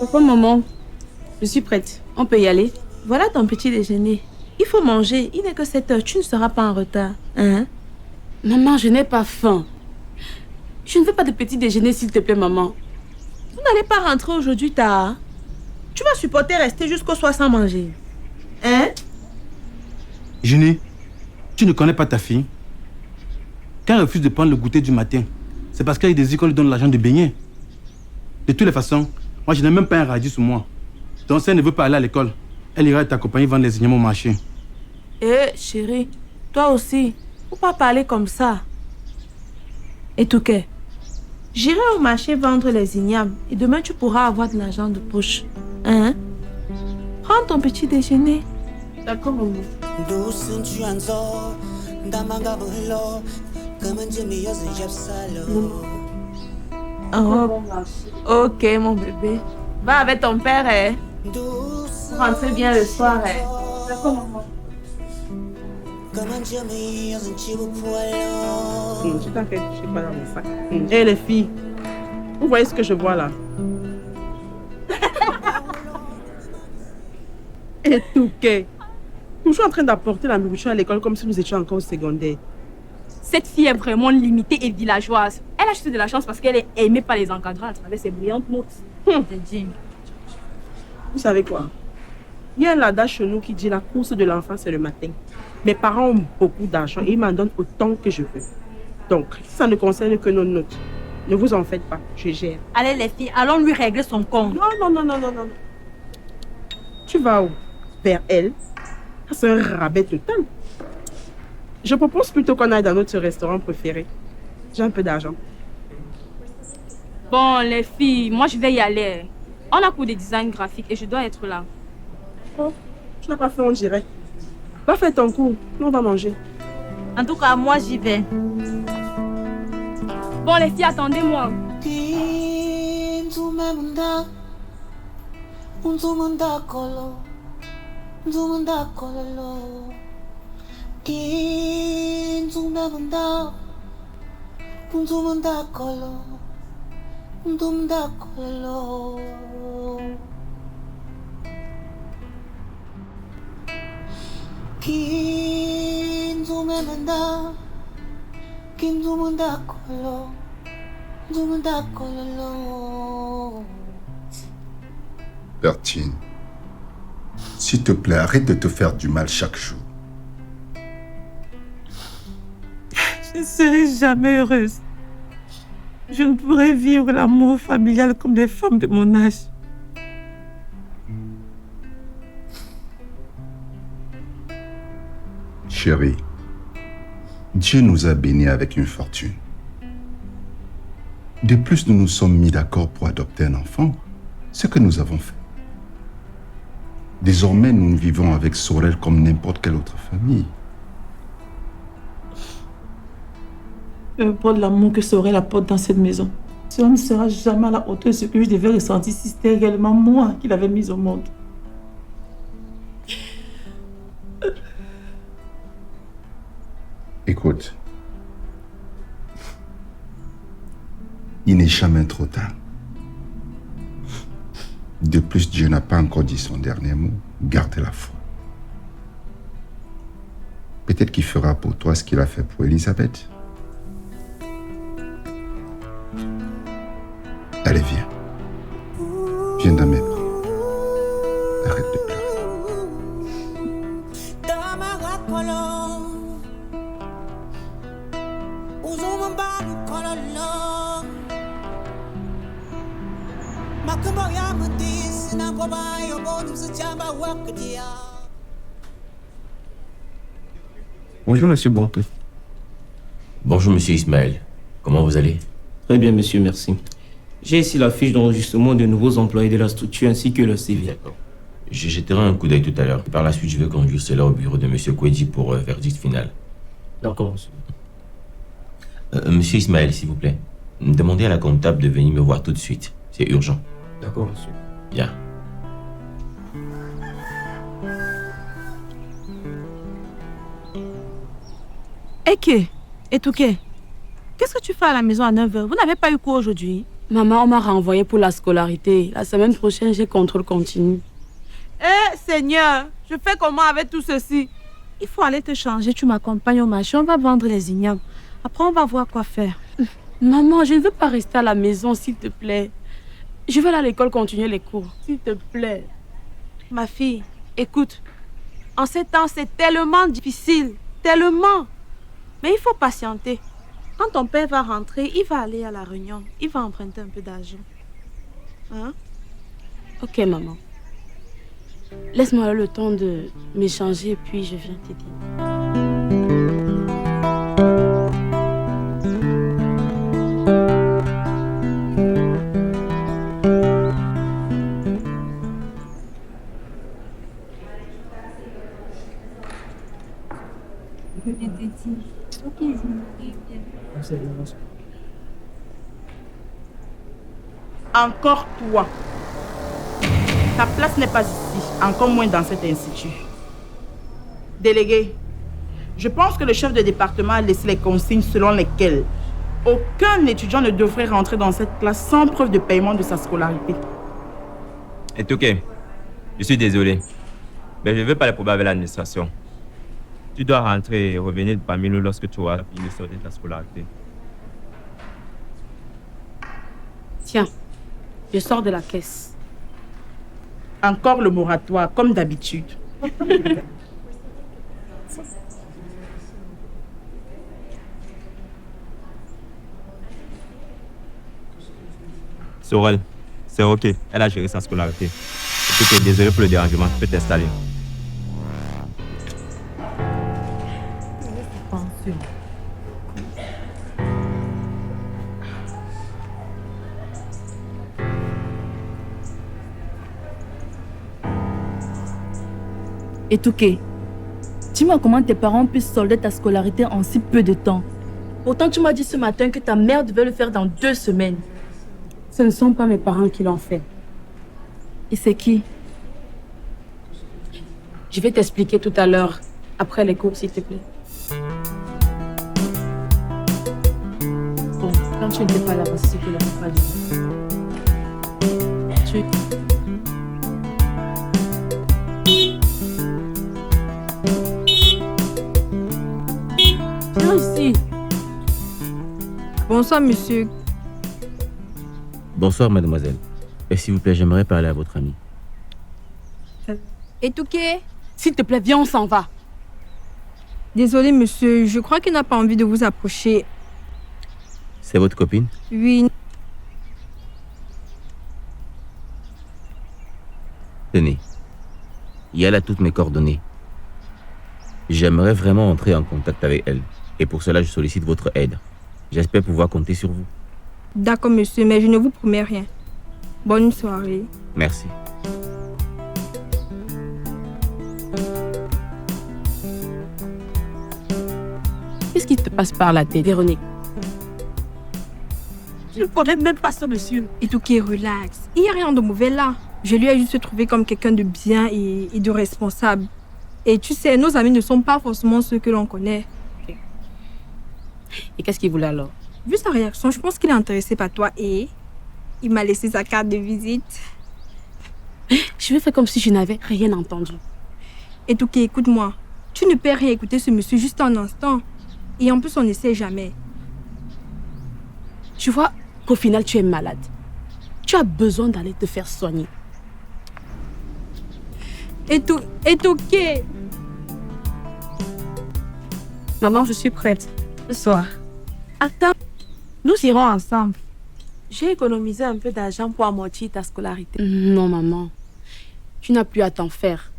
Papa, maman, je suis prête. On peut y aller. Voilà ton petit déjeuner. Il faut manger. Il n'est que 7 heures. Tu ne seras pas en retard. Hein? Maman, je n'ai pas faim. Je ne veux pas de petit déjeuner, s'il te plaît, maman. Vous n'allez pas rentrer aujourd'hui tard. Tu vas supporter rester jusqu'au soir sans manger. Hein? Jenny, tu ne connais pas ta fille. Quand elle refuse de prendre le goûter du matin, c'est parce qu'elle désire qu'on lui donne l'argent de baigner. De toutes les façons, moi je n'ai même pas un radis sur moi. Donc si elle ne veut pas aller à l'école, elle ira t'accompagner vendre les ignames au marché. Eh, chérie, toi aussi, faut pas parler comme ça. Et tout que, j'irai au marché vendre les ignames et demain tu pourras avoir de l'argent de poche. Hein? Prends ton petit déjeuner. D'accord, maman. Oh. Ok, mon bébé. Va avec ton père, hein? Rentrez bien le soir, hein? D'accord, maman. Je t'inquiète, je suis pas dans mon sac. Eh les filles, vous voyez ce que je vois là? Et tout, qu'est? Toujours en train d'apporter la nourriture à l'école comme si nous étions encore au secondaire. Cette fille est vraiment limitée et villageoise. Elle a juste de la chance parce qu'elle est aimée par les encadrants à travers ses brillantes notes. Vous savez quoi? Il y a un adage chez nous qui dit la course de l'enfant, c'est le matin. Mes parents ont beaucoup d'argent et ils m'en donnent autant que je veux. Donc, ça ne concerne que nos notes. Ne vous en faites pas, je gère. Allez les filles, allons lui régler son compte. Non. Tu vas où? Vers elle? C'est un rabais total. Je propose plutôt qu'on aille dans notre restaurant préféré. J'ai un peu d'argent. Bon les filles, moi je vais y aller. On a cours de design graphique et je dois être là. Oh, tu n'as pas fait, on dirait. Va faire ton cours, nous on va manger. En tout cas, moi j'y vais. Bon les filles, attendez-moi. Bertine, s'il te plaît, arrête de te faire du mal chaque jour. Je ne serai jamais heureuse. Je ne pourrai vivre l'amour familial comme les femmes de mon âge. Chérie, Dieu nous a bénis avec une fortune. De plus, nous nous sommes mis d'accord pour adopter un enfant, ce que nous avons fait. Désormais, nous vivons avec Sorel comme n'importe quelle autre famille. Peu importe l'amour que Sorel apporte dans cette maison, cela ne sera jamais à la hauteur de ce que je devais ressentir si c'était réellement moi qui l'avais mise au monde. Écoute, il n'est jamais trop tard. De plus, Dieu n'a pas encore dit son dernier mot. Garde la foi. Peut-être qu'il fera pour toi ce qu'il a fait pour Elisabeth. Allez, viens. Viens dans mes bras. Arrête de pleurer. Bonjour, monsieur Bonté. Bonjour, monsieur Ismaël. Comment vous allez? Très bien, monsieur, merci. J'ai ici la fiche d'enregistrement de nouveaux employés de la structure ainsi que le CV. D'accord. Je jetterai un coup d'œil tout à l'heure. Par la suite, je vais conduire cela au bureau de monsieur Kwedi pour verdict final. D'accord, monsieur. Monsieur Ismaël, s'il vous plaît. Demandez à la comptable de venir me voir tout de suite. C'est urgent. D'accord, monsieur. Bien. Eke, Etouke, qu'est-ce que tu fais à la maison à 9h? Vous n'avez pas eu cours aujourd'hui? Maman, on m'a renvoyé pour la scolarité. La semaine prochaine, j'ai contrôle continu. Eh, Seigneur, je fais comment avec tout ceci? Il faut aller te changer, tu m'accompagnes au marché, on va vendre les ignames. Après, on va voir quoi faire. Maman, je ne veux pas rester à la maison, s'il te plaît. Je vais aller à l'école continuer les cours, s'il te plaît. Ma fille, écoute, en ces temps, c'est tellement difficile, tellement. Mais il faut patienter. Quand ton père va rentrer, il va aller à la réunion. Il va emprunter un peu d'argent. Hein? Ok, maman. Laisse-moi le temps de m'échanger et puis je viens t'aider. Encore toi. Ta place n'est pas ici, encore moins dans cet institut. Délégué, je pense que le chef de département a laissé les consignes selon lesquelles aucun étudiant ne devrait rentrer dans cette classe sans preuve de paiement de sa scolarité. Et ok, je suis désolé, mais je ne veux pas les problèmes avec l'administration. Tu dois rentrer et revenir parmi nous lorsque tu auras fini de sortir de ta scolarité. Tiens, je sors de la caisse. Encore le moratoire, comme d'habitude. Sorel, c'est ok, elle a géré sa scolarité. Ok, désolé pour le dérangement, tu peux t'installer. Etouke, dis-moi comment tes parents puissent solder ta scolarité en si peu de temps. Pourtant, tu m'as dit ce matin que ta mère devait le faire dans 2 semaines. Ce ne sont pas mes parents qui l'ont fait. Et c'est qui? Je vais t'expliquer tout à l'heure, après les cours, s'il te plaît. Bon, quand tu n'étais pas là, c'est que la pas du tout. Viens ici. Bonsoir, monsieur. Bonsoir, mademoiselle. Et s'il vous plaît, j'aimerais parler à votre ami. Etouke, S'il te plaît, viens, on s'en va. désolé monsieur, je crois qu'il n'a pas envie de vous approcher. C'est votre copine? Oui. Tenez. Il y a là toutes mes coordonnées. J'aimerais vraiment entrer en contact avec elle. Et pour cela, je sollicite votre aide. J'espère pouvoir compter sur vous. D'accord monsieur, mais je ne vous promets rien. Bonne soirée. Merci. Qu'est-ce qui te passe par la tête, Véronique? Je ne connais même pas ce monsieur. Etouke, relax. Il n'y a rien de mauvais là. Je lui ai juste trouvé comme quelqu'un de bien et de responsable. Et tu sais, nos amis ne sont pas forcément ceux que l'on connaît. Et qu'est-ce qu'il voulait alors? Vu sa réaction, je pense qu'il est intéressé par toi et il m'a laissé sa carte de visite. Je vais faire comme si je n'avais rien entendu. Etouke, écoute-moi. Tu ne peux rien écouter ce monsieur juste un instant. Et en plus, on ne sait jamais. Tu vois qu'au final, tu es malade. Tu as besoin d'aller te faire soigner. Etouke. Maman, je suis prête. Ce soir. Attends, nous irons ensemble. J'ai économisé un peu d'argent pour amortir ta scolarité. Non, maman. Tu n'as plus à t'en faire.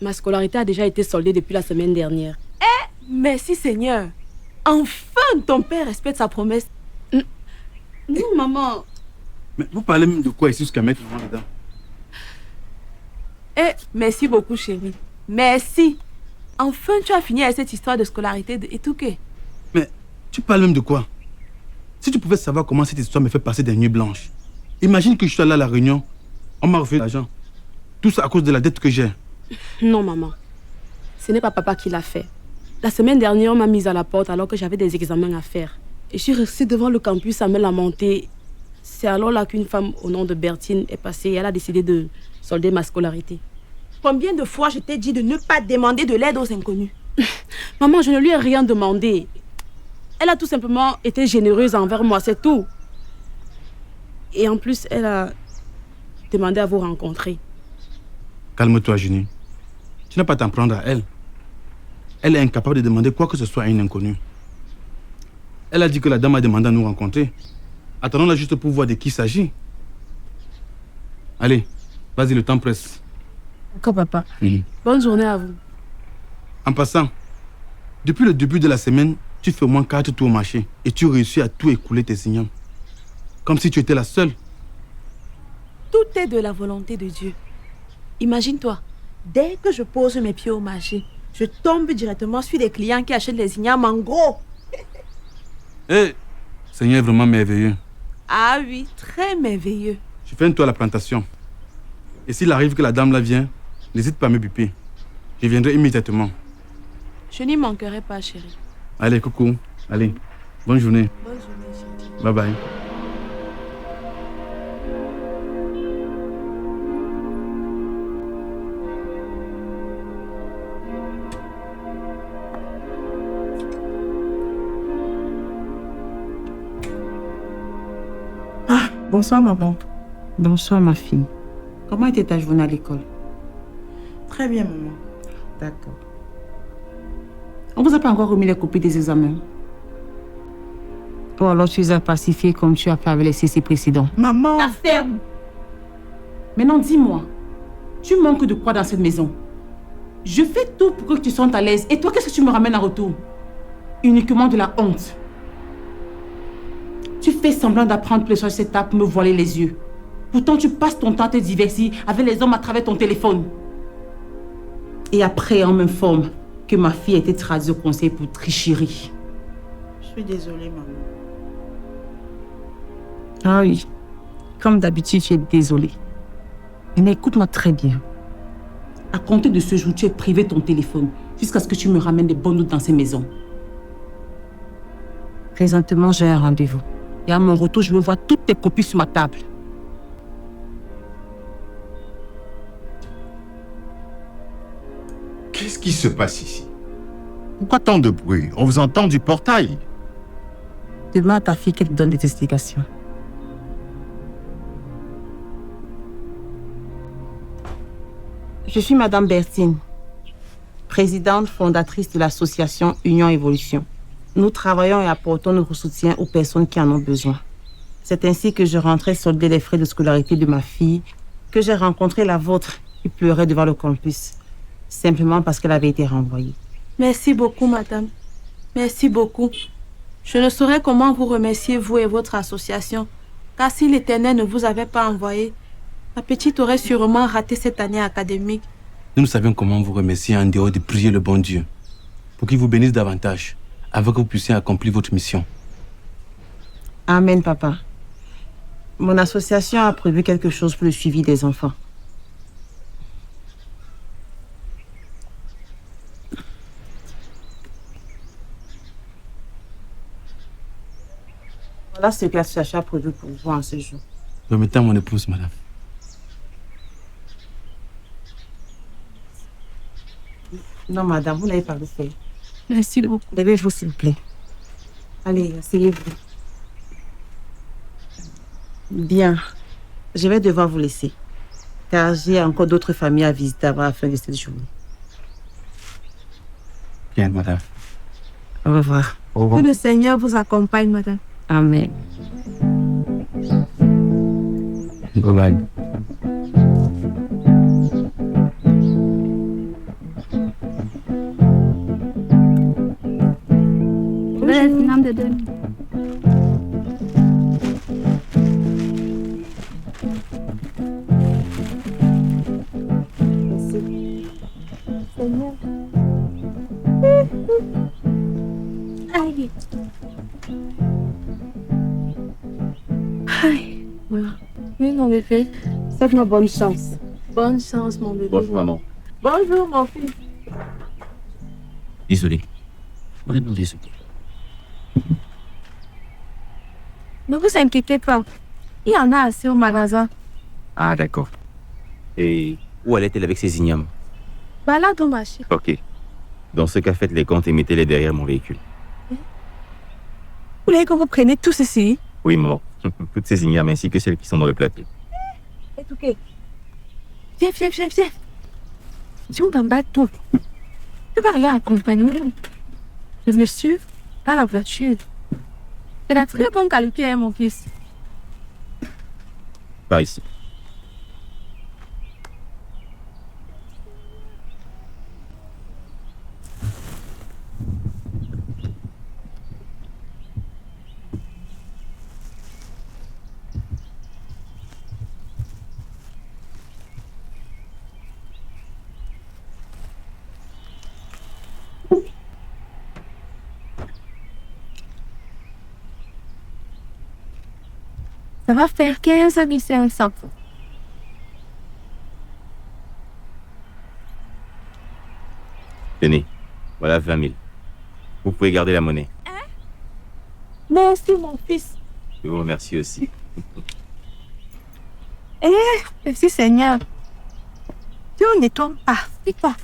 Ma scolarité a déjà été soldée depuis la semaine dernière. Merci Seigneur. Enfin, ton père respecte sa promesse. Non, maman. Mais vous parlez même de quoi ici jusqu'à mettre le vent dedans? Merci beaucoup chérie. Merci. Enfin, tu as fini avec cette histoire de scolarité de Etouke. Mais tu parles même de quoi? Si tu pouvais savoir comment cette histoire me fait passer des nuits blanches. Imagine que je suis allé à la réunion, on m'a refusé l'argent. Tout ça à cause de la dette que j'ai. Non, maman. Ce n'est pas papa qui l'a fait. La semaine dernière, on m'a mise à la porte alors que j'avais des examens à faire. Et je suis restée devant le campus à me lamenter. C'est alors là qu'une femme au nom de Bertine est passée et elle a décidé de solder ma scolarité. Combien de fois je t'ai dit de ne pas demander de l'aide aux inconnus? Maman, je ne lui ai rien demandé. Elle a tout simplement été généreuse envers moi, c'est tout. Et en plus, elle a demandé à vous rencontrer. Calme-toi, Junie. Tu n'as pas à t'en prendre à elle. Elle est incapable de demander quoi que ce soit à une inconnue. Elle a dit que la dame a demandé à nous rencontrer. Attendons-la juste pour voir de qui il s'agit. Allez, vas-y, le temps presse. D'accord, papa. Bonne journée à vous. En passant, depuis le début de la semaine, tu fais au moins 4 tours au marché et tu réussis à tout écouler tes ignames. Comme si tu étais la seule. Tout est de la volonté de Dieu. Imagine-toi, dès que je pose mes pieds au marché, je tombe directement sur des clients qui achètent les ignames en gros. Hé, Seigneur est vraiment merveilleux. Ah oui, très merveilleux. Je fais un tour à la plantation. Et s'il arrive que la dame là vient, n'hésite pas à me biper. Je viendrai immédiatement. Je n'y manquerai pas, chérie. Allez, coucou. Allez, bonne journée. Bonne journée, chérie. Bye bye. Bonsoir, maman. Bonsoir, ma fille. Comment était ta journée à l'école? Très bien, maman. D'accord. On vous a pas encore remis les copies des examens? Ou alors tu les as pacifiés comme tu as fait avec les CC précédents? Maman! La ferme! Maintenant, dis-moi, tu manques de quoi dans cette maison? Je fais tout pour que tu sois à l'aise. Et toi, qu'est-ce que tu me ramènes en retour? Uniquement de la honte. Tu fais semblant d'apprendre plus sur cette table pour me voiler les yeux. Pourtant, tu passes ton temps à te divertir avec les hommes à travers ton téléphone. Et après, on m'informe que ma fille a été traduite au conseil pour tricherie. Je suis désolée, maman. Ah oui, comme d'habitude, tu es désolée. Mais écoute-moi très bien. À compter de ce jour, tu es privé de ton téléphone jusqu'à ce que tu me ramènes des bonnes notes dans ces maisons. Présentement, j'ai un rendez-vous. Et à mon retour, je veux voir toutes tes copies sur ma table. Qu'est-ce qui se passe ici? Pourquoi tant de bruit? On vous entend du portail. Demande à ta fille qu'elle te donne des explications. Je suis Madame Bertine, présidente fondatrice de l'association Union Évolution. Nous travaillons et apportons notre soutien aux personnes qui en ont besoin. C'est ainsi que je rentrais solder les frais de scolarité de ma fille, que j'ai rencontré la vôtre qui pleurait devant le campus, simplement parce qu'elle avait été renvoyée. Merci beaucoup, madame. Merci beaucoup. Je ne saurais comment vous remercier, vous et votre association, car si l'Éternel ne vous avait pas envoyé, ma petite aurait sûrement raté cette année académique. Nous ne savions comment vous remercier en dehors de prier le bon Dieu, pour qu'il vous bénisse davantage, afin que vous puissiez accomplir votre mission. Amen, papa. Mon association a prévu quelque chose pour le suivi des enfants. Voilà ce que l'association a prévu pour vous en ce jour. Remettez à mon épouse, madame. Non, madame, vous n'avez pas le faire. Merci beaucoup. Levez-vous, s'il vous plaît. Allez, asseyez-vous. Bien. Je vais devoir vous laisser, car j'ai encore d'autres familles à visiter avant la fin de cette journée. Bien, madame. Au revoir. Au revoir. Que le Seigneur vous accompagne, madame. Amen. Bye bye. Aïe. Aïe. Voilà. Oui, mon bébé. Souhaite-moi bonne chance. Bonne chance, mon bébé. Bonjour, maman. Bonjour, mon fils. Désolé. Vraiment désolé. Ne vous inquiétez pas. Il y en a assez au magasin. Ah, d'accord. Et où allait-elle avec ses ignames? Balade au marché. Ok. Dans ce cas, faites les comptes et mettez-les derrière mon véhicule. Vous voulez que vous preniez tout ceci? Oui, maman. Toutes ces ignames ainsi que celles qui sont dans le plateau. C'est ok. Viens. Si on t'en bat tout. Tu vas aller accompagner le monsieur dans la voiture. C'est la très bonne qualité, hein, mon fils. Par ici. Ça va faire 15 500. Tenez, voilà 20 000. Vous pouvez garder la monnaie. Merci, mon fils. Je vous remercie aussi. Merci, Seigneur. Dieu ne tombe pas. Dis pas.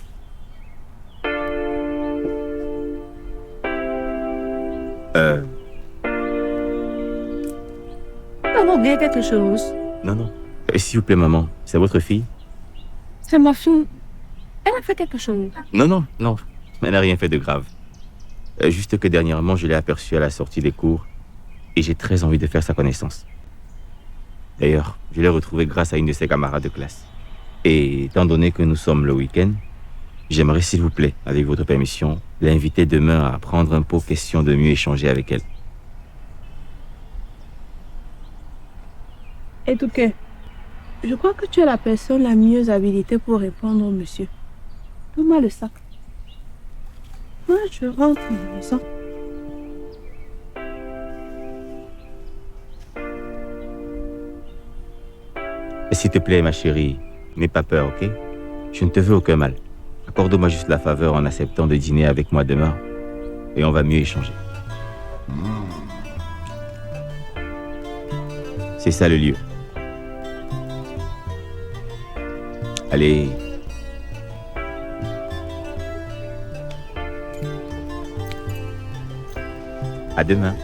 Maman, oublié quelque chose. Non. S'il vous plaît, maman, c'est votre fille? C'est ma fille. Elle a fait quelque chose. Non. Elle n'a rien fait de grave. Juste que dernièrement, je l'ai aperçue à la sortie des cours et j'ai très envie de faire sa connaissance. D'ailleurs, je l'ai retrouvée grâce à une de ses camarades de classe. Et étant donné que nous sommes le week-end, j'aimerais, s'il vous plaît, avec votre permission, l'inviter demain à prendre un pot question de mieux échanger avec elle. Et tout cas, je crois que tu es la personne la mieux habilitée pour répondre au monsieur. Donne-moi le sac. Moi, je rentre à la maison. S'il te plaît, ma chérie, n'aie pas peur, ok? Je ne te veux aucun mal. Accorde-moi juste la faveur en acceptant de dîner avec moi demain et on va mieux échanger. C'est ça le lieu. Allez. À demain.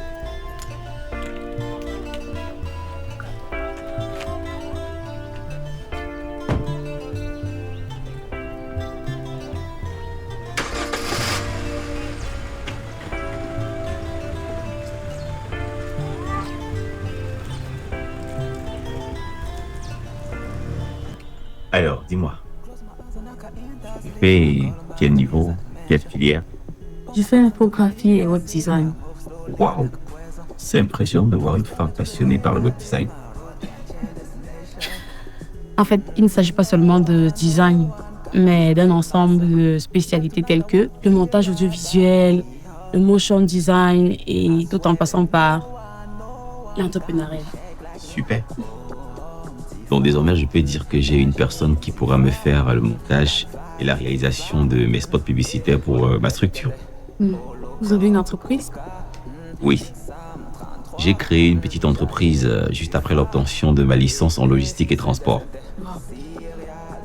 Alors, dis-moi. Tu fais quel niveau? Quelle filière? Je fais infographie et web design. Waouh! C'est impressionnant de voir une femme passionnée par le web design. En fait, il ne s'agit pas seulement de design, mais d'un ensemble de spécialités telles que le montage audiovisuel, le motion design et tout en passant par l'entrepreneuriat. Super. Donc désormais, je peux dire que j'ai une personne qui pourra me faire le montage et la réalisation de mes spots publicitaires pour ma structure. Vous avez une entreprise? Oui. J'ai créé une petite entreprise juste après l'obtention de ma licence en logistique et transport.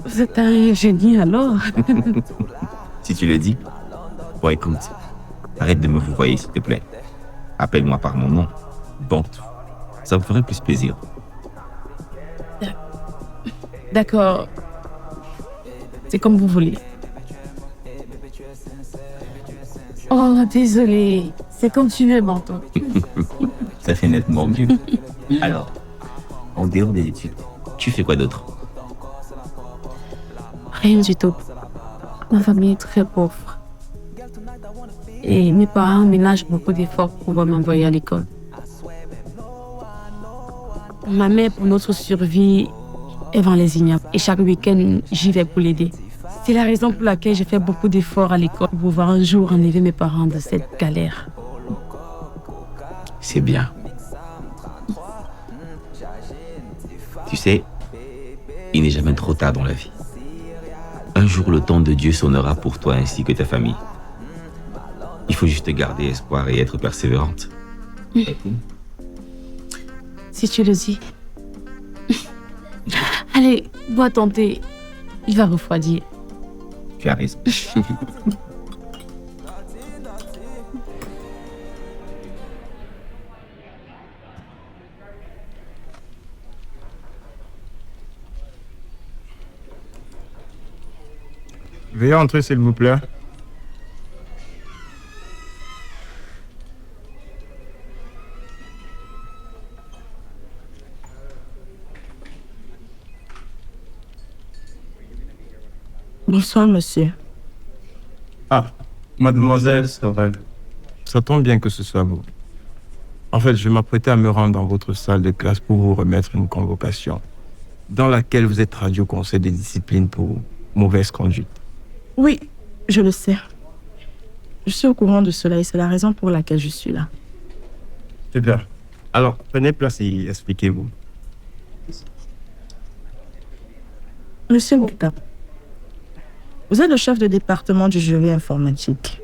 Vous êtes un génie alors. Si tu le dis. Bon, écoute, arrête de me vouvoyer, s'il te plaît. Appelle-moi par mon nom. Bon, ça me ferait plus plaisir. D'accord. C'est comme vous voulez. Oh, désolé. C'est comme tu veux, Banton. Ça fait nettement mieux. Alors, en dehors des études, tu fais quoi d'autre? Rien du tout. Ma famille est très pauvre. Et mes parents ménagent beaucoup d'efforts pour m'envoyer à l'école. Ma mère, pour notre survie, elle vend les ignames. Et chaque week-end, j'y vais pour l'aider. C'est la raison pour laquelle j'ai fait beaucoup d'efforts à l'école pour pouvoir un jour enlever mes parents de cette galère. C'est bien. Tu sais, il n'est jamais trop tard dans la vie. Un jour, le temps de Dieu sonnera pour toi ainsi que ta famille. Il faut juste garder espoir et être persévérante. Si tu le dis. Allez, bois ton thé. Il va refroidir. Tu as raison. Veuillez entrer, s'il vous plaît. Bonsoir, monsieur. Ah, mademoiselle Sorel. Ça tombe bien que ce soit vous. En fait, je m'apprêtais à me rendre dans votre salle de classe pour vous remettre une convocation dans laquelle vous êtes traduit au conseil de discipline pour mauvaise conduite. Oui, je le sais. Je suis au courant de cela et c'est la raison pour laquelle je suis là. Super. Alors, prenez place et expliquez-vous. Monsieur Gupta, vous êtes le chef de département du jury informatique.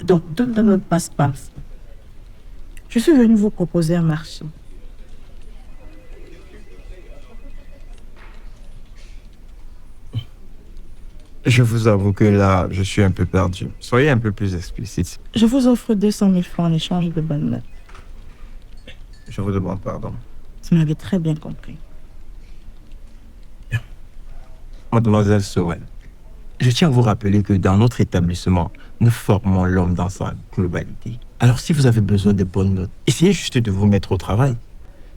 Donc, tout ne passe pas. Je suis venu vous proposer un marché. Je vous avoue que là, je suis un peu perdu. Soyez un peu plus explicite. Je vous offre 200 000 francs en échange de bonnes notes. Je vous demande pardon. Vous m'avez très bien compris. Mademoiselle Sorel, je tiens à vous rappeler que dans notre établissement, nous formons l'homme dans sa globalité. Alors si vous avez besoin de bonnes notes, essayez juste de vous mettre au travail.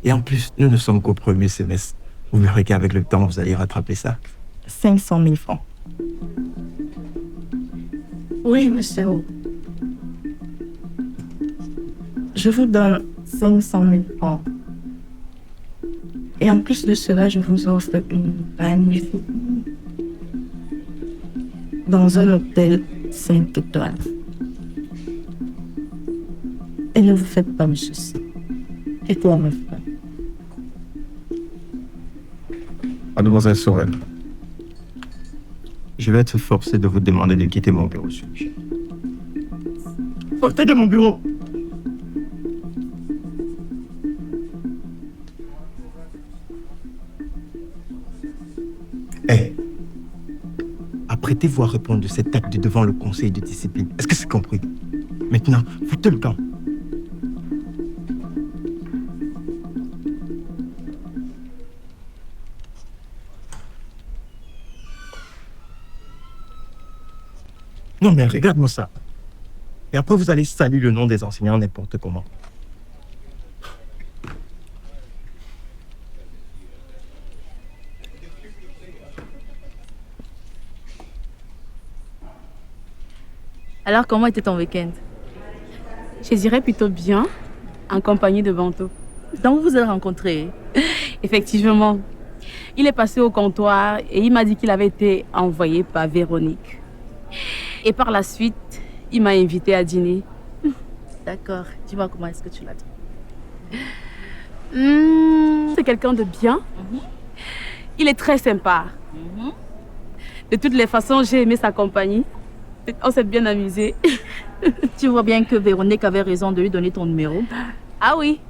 Et en plus, nous ne sommes qu'au premier semestre. Vous verrez qu'avec le temps, vous allez rattraper ça. 500 000 francs. Oui, monsieur. Je vous donne 500 000 francs. Et en plus de cela, je vous offre une magnifique dans un hôtel 5 étoiles. Et ne vous faites pas me soucier. Et toi, mon frère. Mademoiselle Sorel, je vais être forcé de vous demander de quitter mon bureau. Sortez de mon bureau! Hey. Apprêtez-vous à répondre de cet acte devant le conseil de discipline. Est-ce que c'est compris? Maintenant, foutez le camp. Non mais regarde-moi ça. Et après vous allez saluer le nom des enseignants n'importe comment. Alors, comment était ton week-end? Je dirais plutôt bien, en compagnie de Banto. Donc, vous vous êtes rencontrés? Effectivement. Il est passé au comptoir et il m'a dit qu'il avait été envoyé par Véronique. Et par la suite, il m'a invité à dîner. D'accord. Dis-moi comment est-ce que tu l'as dit. C'est quelqu'un de bien. Il est très sympa. De toutes les façons, j'ai aimé sa compagnie. On s'est bien amusé. Tu vois bien que Véronique avait raison de lui donner ton numéro. Ah oui.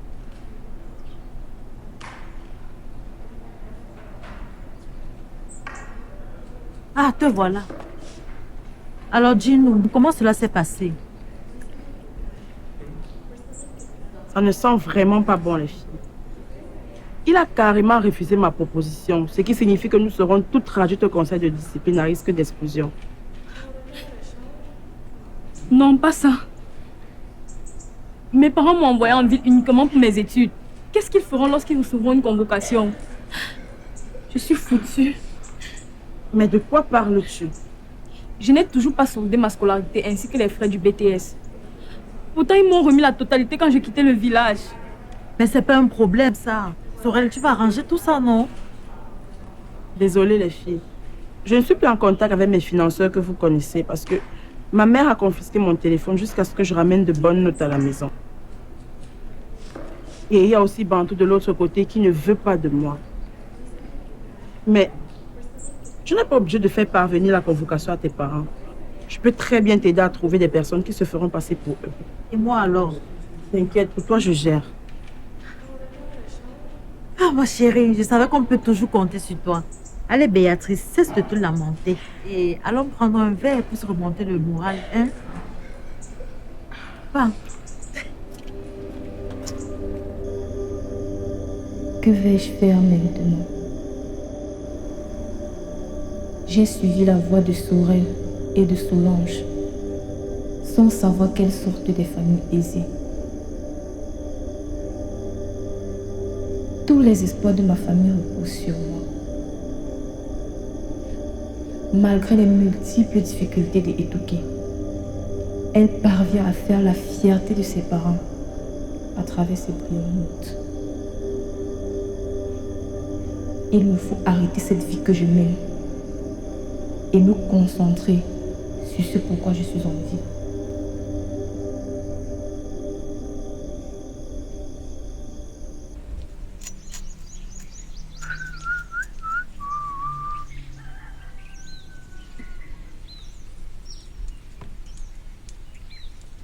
Ah, te voilà. Alors dis-nous, comment cela s'est passé? Ça ne sent vraiment pas bon, les filles. Il a carrément refusé ma proposition, ce qui signifie que nous serons toutes traduites au conseil de discipline à risque d'exclusion. Non, pas ça. Mes parents m'ont envoyé en ville uniquement pour mes études. Qu'est-ce qu'ils feront lorsqu'ils recevront une convocation? Je suis foutue. Mais de quoi parles-tu? Je n'ai toujours pas soldé ma scolarité ainsi que les frais du BTS. Pourtant, ils m'ont remis la totalité quand j'ai quitté le village. Mais c'est pas un problème, ça. Sorel, tu vas arranger tout ça, non? Désolée, les filles. Je ne suis plus en contact avec mes financeurs que vous connaissez parce que ma mère a confisqué mon téléphone jusqu'à ce que je ramène de bonnes notes à la maison. Et il y a aussi Bantou de l'autre côté qui ne veut pas de moi. Mais je n'ai pas obligé de faire parvenir la convocation à tes parents. Je peux très bien t'aider à trouver des personnes qui se feront passer pour eux. Et moi alors? T'inquiète, pour toi, je gère. Ah, ma chérie, je savais qu'on peut toujours compter sur toi. Allez, Béatrice, cesse de te lamenter. Et allons prendre un verre pour se remonter le moral, hein? Va. Que vais-je faire maintenant? J'ai suivi la voie de Sorel et de Solange, sans savoir quelle sorte des familles aisées. Tous les espoirs de ma famille reposent sur moi. Malgré les multiples difficultés de Etouké, elle parvient à faire la fierté de ses parents à travers ses brillants. Il me faut arrêter cette vie que je mène et me concentrer sur ce pourquoi je suis en vie.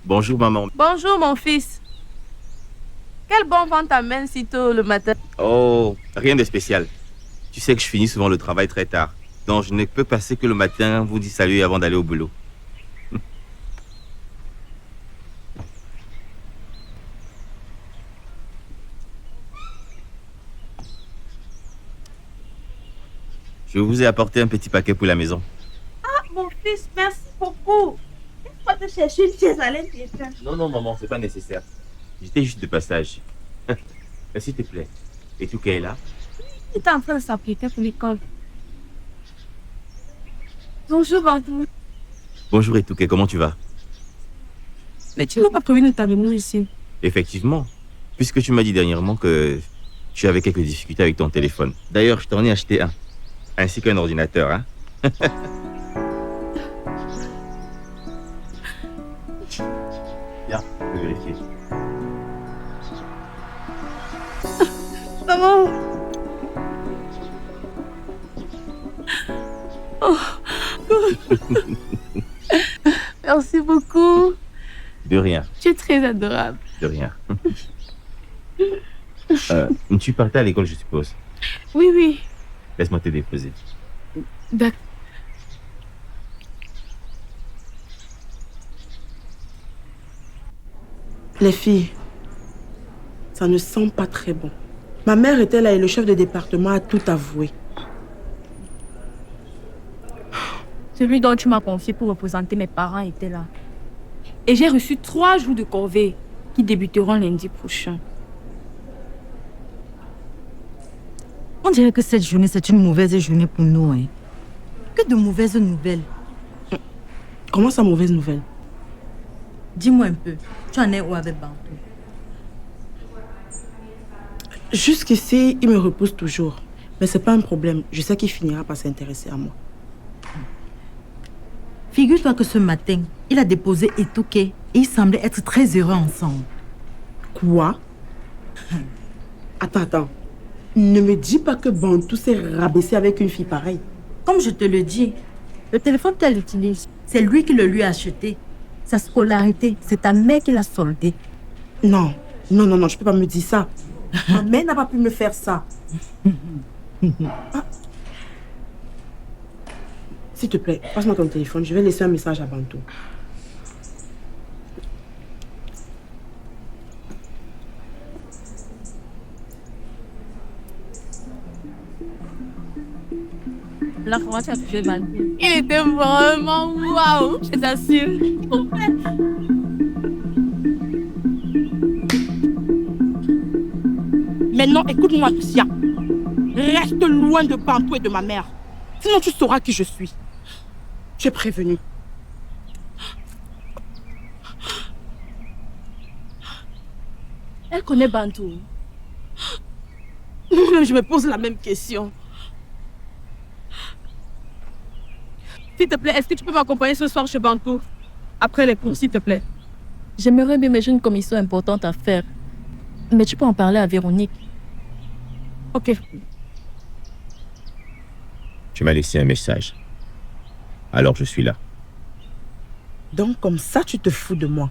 Bonjour maman. Bonjour mon fils. Quel bon vent t'amène si tôt le matin? Oh, rien de spécial. Tu sais que je finis souvent le travail très tard. Donc je ne peux passer que le matin vous dire salut avant d'aller au boulot. Je vous ai apporté un petit paquet pour la maison. Ah, mon fils, merci beaucoup. Laisse-moi te chercher une chaise à l'intérieur. Non, maman, c'est pas nécessaire. J'étais juste de passage. S'il te plaît. Et tout est là? Il est en train de s'appliquer pour l'école. Bonjour, Bantou. Bonjour Etouké, comment tu vas? Mais tu n'as pas prévu de t'amener ici. Effectivement, puisque tu m'as dit dernièrement que tu avais quelques difficultés avec ton téléphone. D'ailleurs, je t'en ai acheté un, ainsi qu'un ordinateur, hein. Bien, je vais vérifier. Maman. Oh. Merci beaucoup. De rien. Tu es très adorable. De rien. Tu partais à l'école, je suppose. Oui, oui. Laisse-moi te déposer. D'accord. Les filles, ça ne sent pas très bon. Ma mère était là et le chef de département a tout avoué. Celui dont tu m'as confié pour représenter mes parents était là. Et j'ai reçu 3 jours de corvée qui débuteront lundi prochain. On dirait que cette journée, c'est une mauvaise journée pour nous. Hein. Que de mauvaises nouvelles. Comment ça, mauvaise nouvelle? Dis-moi un peu, tu en es où avec Bantou? Jusqu'ici, il me repousse toujours. Mais c'est pas un problème. Je sais qu'il finira par s'intéresser à moi. Figure-toi que ce matin, il a déposé Etouké et ils semblaient être très heureux ensemble. Quoi? Attends. Ne me dis pas que Bantou s'est rabaissé avec une fille pareille. Comme je te le dis, le téléphone qu'elle utilise, c'est lui qui le lui a acheté. Sa scolarité, c'est ta mère qui l'a soldé. Non, je peux pas me dire ça. Ma mère n'a pas pu me faire ça. S'il te plaît, passe-moi ton téléphone. Je vais laisser un message à Bantou. Là, comment tu as fait, Bantou? Il était vraiment waouh, je t'assure. Maintenant, écoute-moi, Lucia. Reste loin de Bantou et de ma mère. Sinon, tu sauras qui je suis. Tu es prévenu. Elle connaît Bantou. Moi-même, je me pose la même question. S'il te plaît, est-ce que tu peux m'accompagner ce soir chez Bantou? Après les cours, s'il te plaît. J'aimerais bien, mais j'ai une commission importante à faire. Mais tu peux en parler à Véronique. Ok. Tu m'as laissé un message. Alors je suis là. Donc comme ça, tu te fous de moi.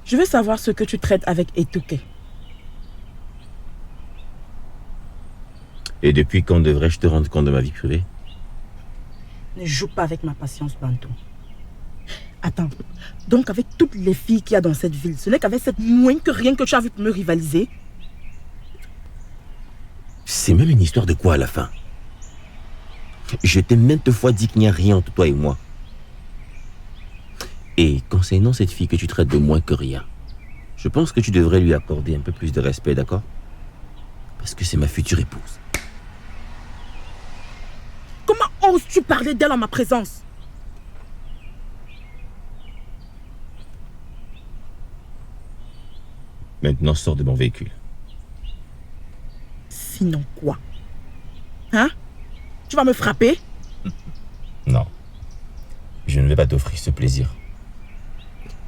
Je veux savoir ce que tu traites avec Etouké. Et depuis quand devrais-je te rendre compte de ma vie privée? Ne joue pas avec ma patience, Bantou. Attends, donc avec toutes les filles qu'il y a dans cette ville, ce n'est qu'avec cette mouine que rien que tu as vu pour me rivaliser? C'est même une histoire de quoi à la fin? Je t'ai maintes fois dit qu'il n'y a rien entre toi et moi. Et concernant cette fille que tu traites de moins que rien, je pense que tu devrais lui accorder un peu plus de respect, d'accord? Parce que c'est ma future épouse. Comment oses-tu parler d'elle en ma présence? Maintenant, sors de mon véhicule. Sinon quoi? Hein? Tu vas me frapper? Non. Je ne vais pas t'offrir ce plaisir.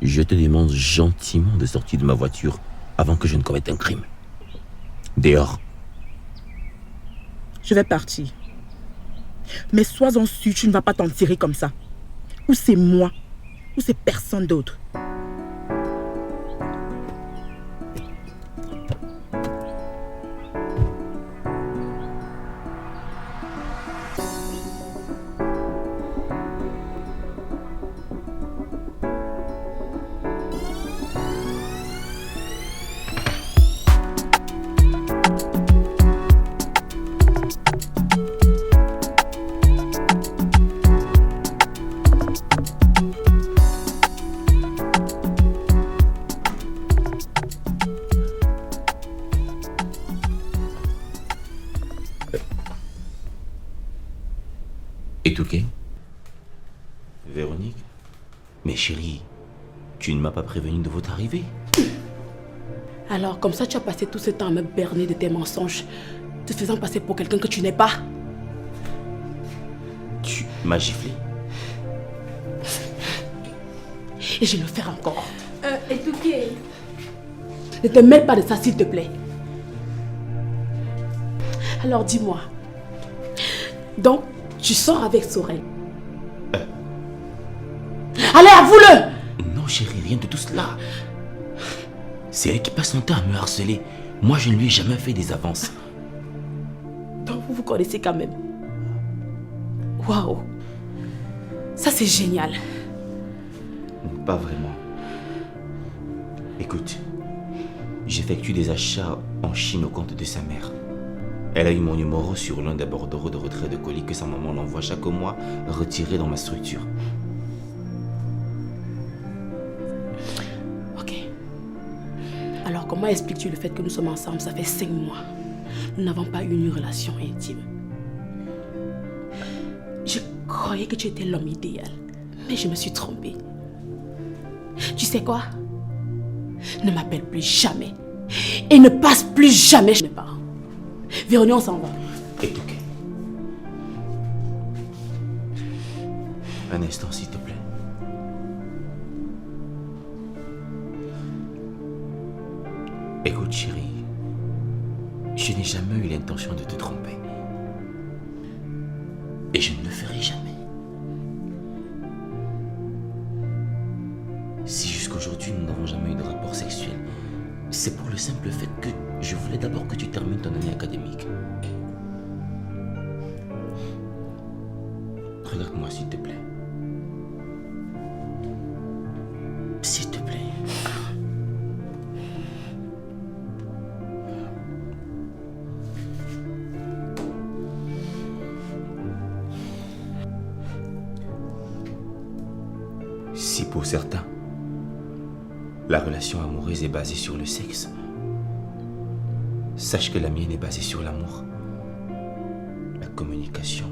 Je te demande gentiment de sortir de ma voiture avant que je ne commette un crime. Dehors. Je vais partir. Mais sois-en sûr, tu ne vas pas t'en tirer comme ça. Ou c'est moi, ou c'est personne d'autre. Etouké? Véronique? Mais chérie, tu ne m'as pas prévenu de votre arrivée. Alors, comme ça, tu as passé tout ce temps à me berner de tes mensonges, te faisant passer pour quelqu'un que tu n'es pas. Tu m'as giflé. Et je le ferai encore. Etouké. Ne te mêle pas de ça, s'il te plaît. Alors, dis-moi. Donc, tu sors avec Sorel. Allez, avoue-le! Non, chérie, rien de tout cela. C'est elle qui passe son temps à me harceler. Moi, je ne lui ai jamais fait des avances. Donc, vous vous connaissez quand même. Waouh! Ça, c'est génial. Pas vraiment. Écoute, j'effectue des achats en Chine au compte de sa mère. Elle a eu mon numéro sur l'un des bordereaux de retrait de colis que sa maman l'envoie chaque mois retirer dans ma structure. Ok. Alors comment expliques-tu le fait que nous sommes ensemble, ça fait 5 mois? Nous n'avons pas eu une relation intime. Je croyais que tu étais l'homme idéal, mais je me suis trompée. Tu sais quoi? Ne m'appelle plus jamais et ne passe plus jamais chez mes parents. Véronique, on s'en va. Etouké. Un instant, s'il te plaît. Écoute, chérie. Je n'ai jamais eu l'intention de te tromper. Et je ne le ferai jamais. Si jusqu'aujourd'hui nous n'avons jamais eu de rapport sexuel, c'est pour le simple fait que je voulais d'abord que tu termines ton année académique. Regarde-moi, s'il te plaît. S'il te plaît. Si pour certains, la relation amoureuse est basée sur le sexe, sache que la mienne est basée sur l'amour, la communication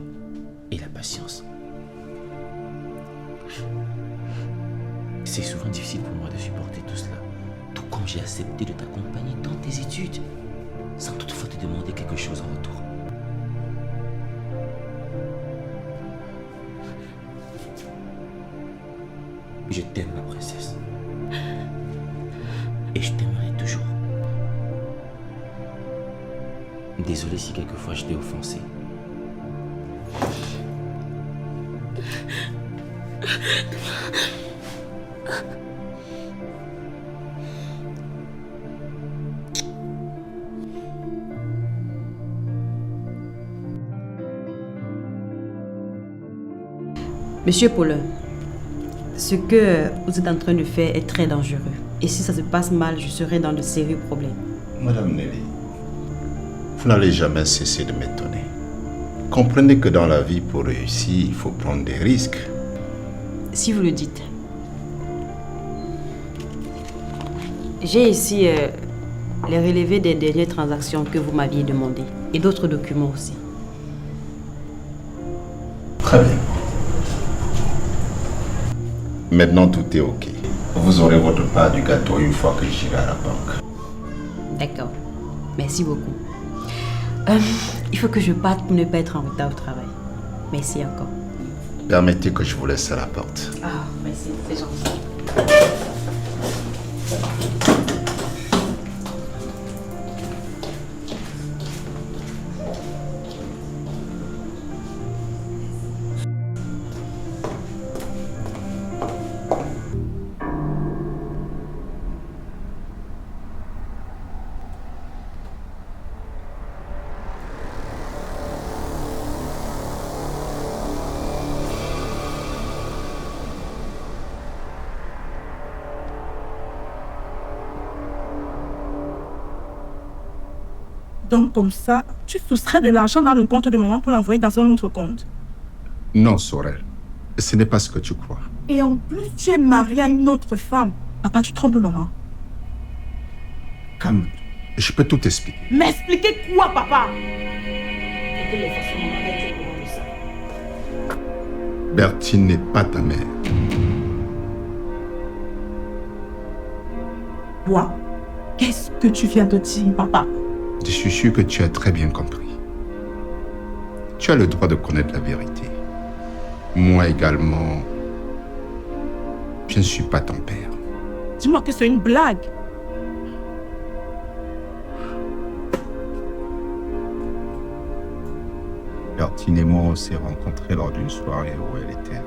et la patience. C'est souvent difficile pour moi de supporter tout cela, tout comme j'ai accepté de t'accompagner dans tes études, sans toutefois te demander quelque chose en retour. Je t'aime, ma princesse. Et je t'aimerai toujours. Désolé si quelquefois je t'ai offensé. Monsieur Paulin, ce que vous êtes en train de faire est très dangereux. Et si ça se passe mal, je serai dans de sérieux problèmes. Madame Nelly, vous n'allez jamais cesser de m'étonner. Comprenez que dans la vie, pour réussir, il faut prendre des risques. Si vous le dites. J'ai ici les relevés des dernières transactions que vous m'aviez demandées. Et d'autres documents aussi. Très bien. Maintenant, tout est OK. Vous aurez votre part du gâteau une fois que j'irai à la banque. D'accord. Merci beaucoup. Il faut que je parte pour ne pas être en retard au travail. Merci encore. Permettez que je vous laisse à la porte. Ah, merci, c'est gentil. Donc comme ça, tu soustrais de l'argent dans le compte de maman pour l'envoyer dans un autre compte. Non, Sorel. Ce n'est pas ce que tu crois. Et en plus, tu es marié à une autre femme. Papa, tu trompes maman. Calme. Je peux tout expliquer. M'expliquer quoi, papa? Bertine n'est pas ta mère. Quoi? Qu'est-ce que tu viens de dire, papa? Je suis sûr que tu as très bien compris. Tu as le droit de connaître la vérité. Moi également, je ne suis pas ton père. Dis-moi que c'est une blague. Bertine et moi, on s'est rencontrés lors d'une soirée où elle était.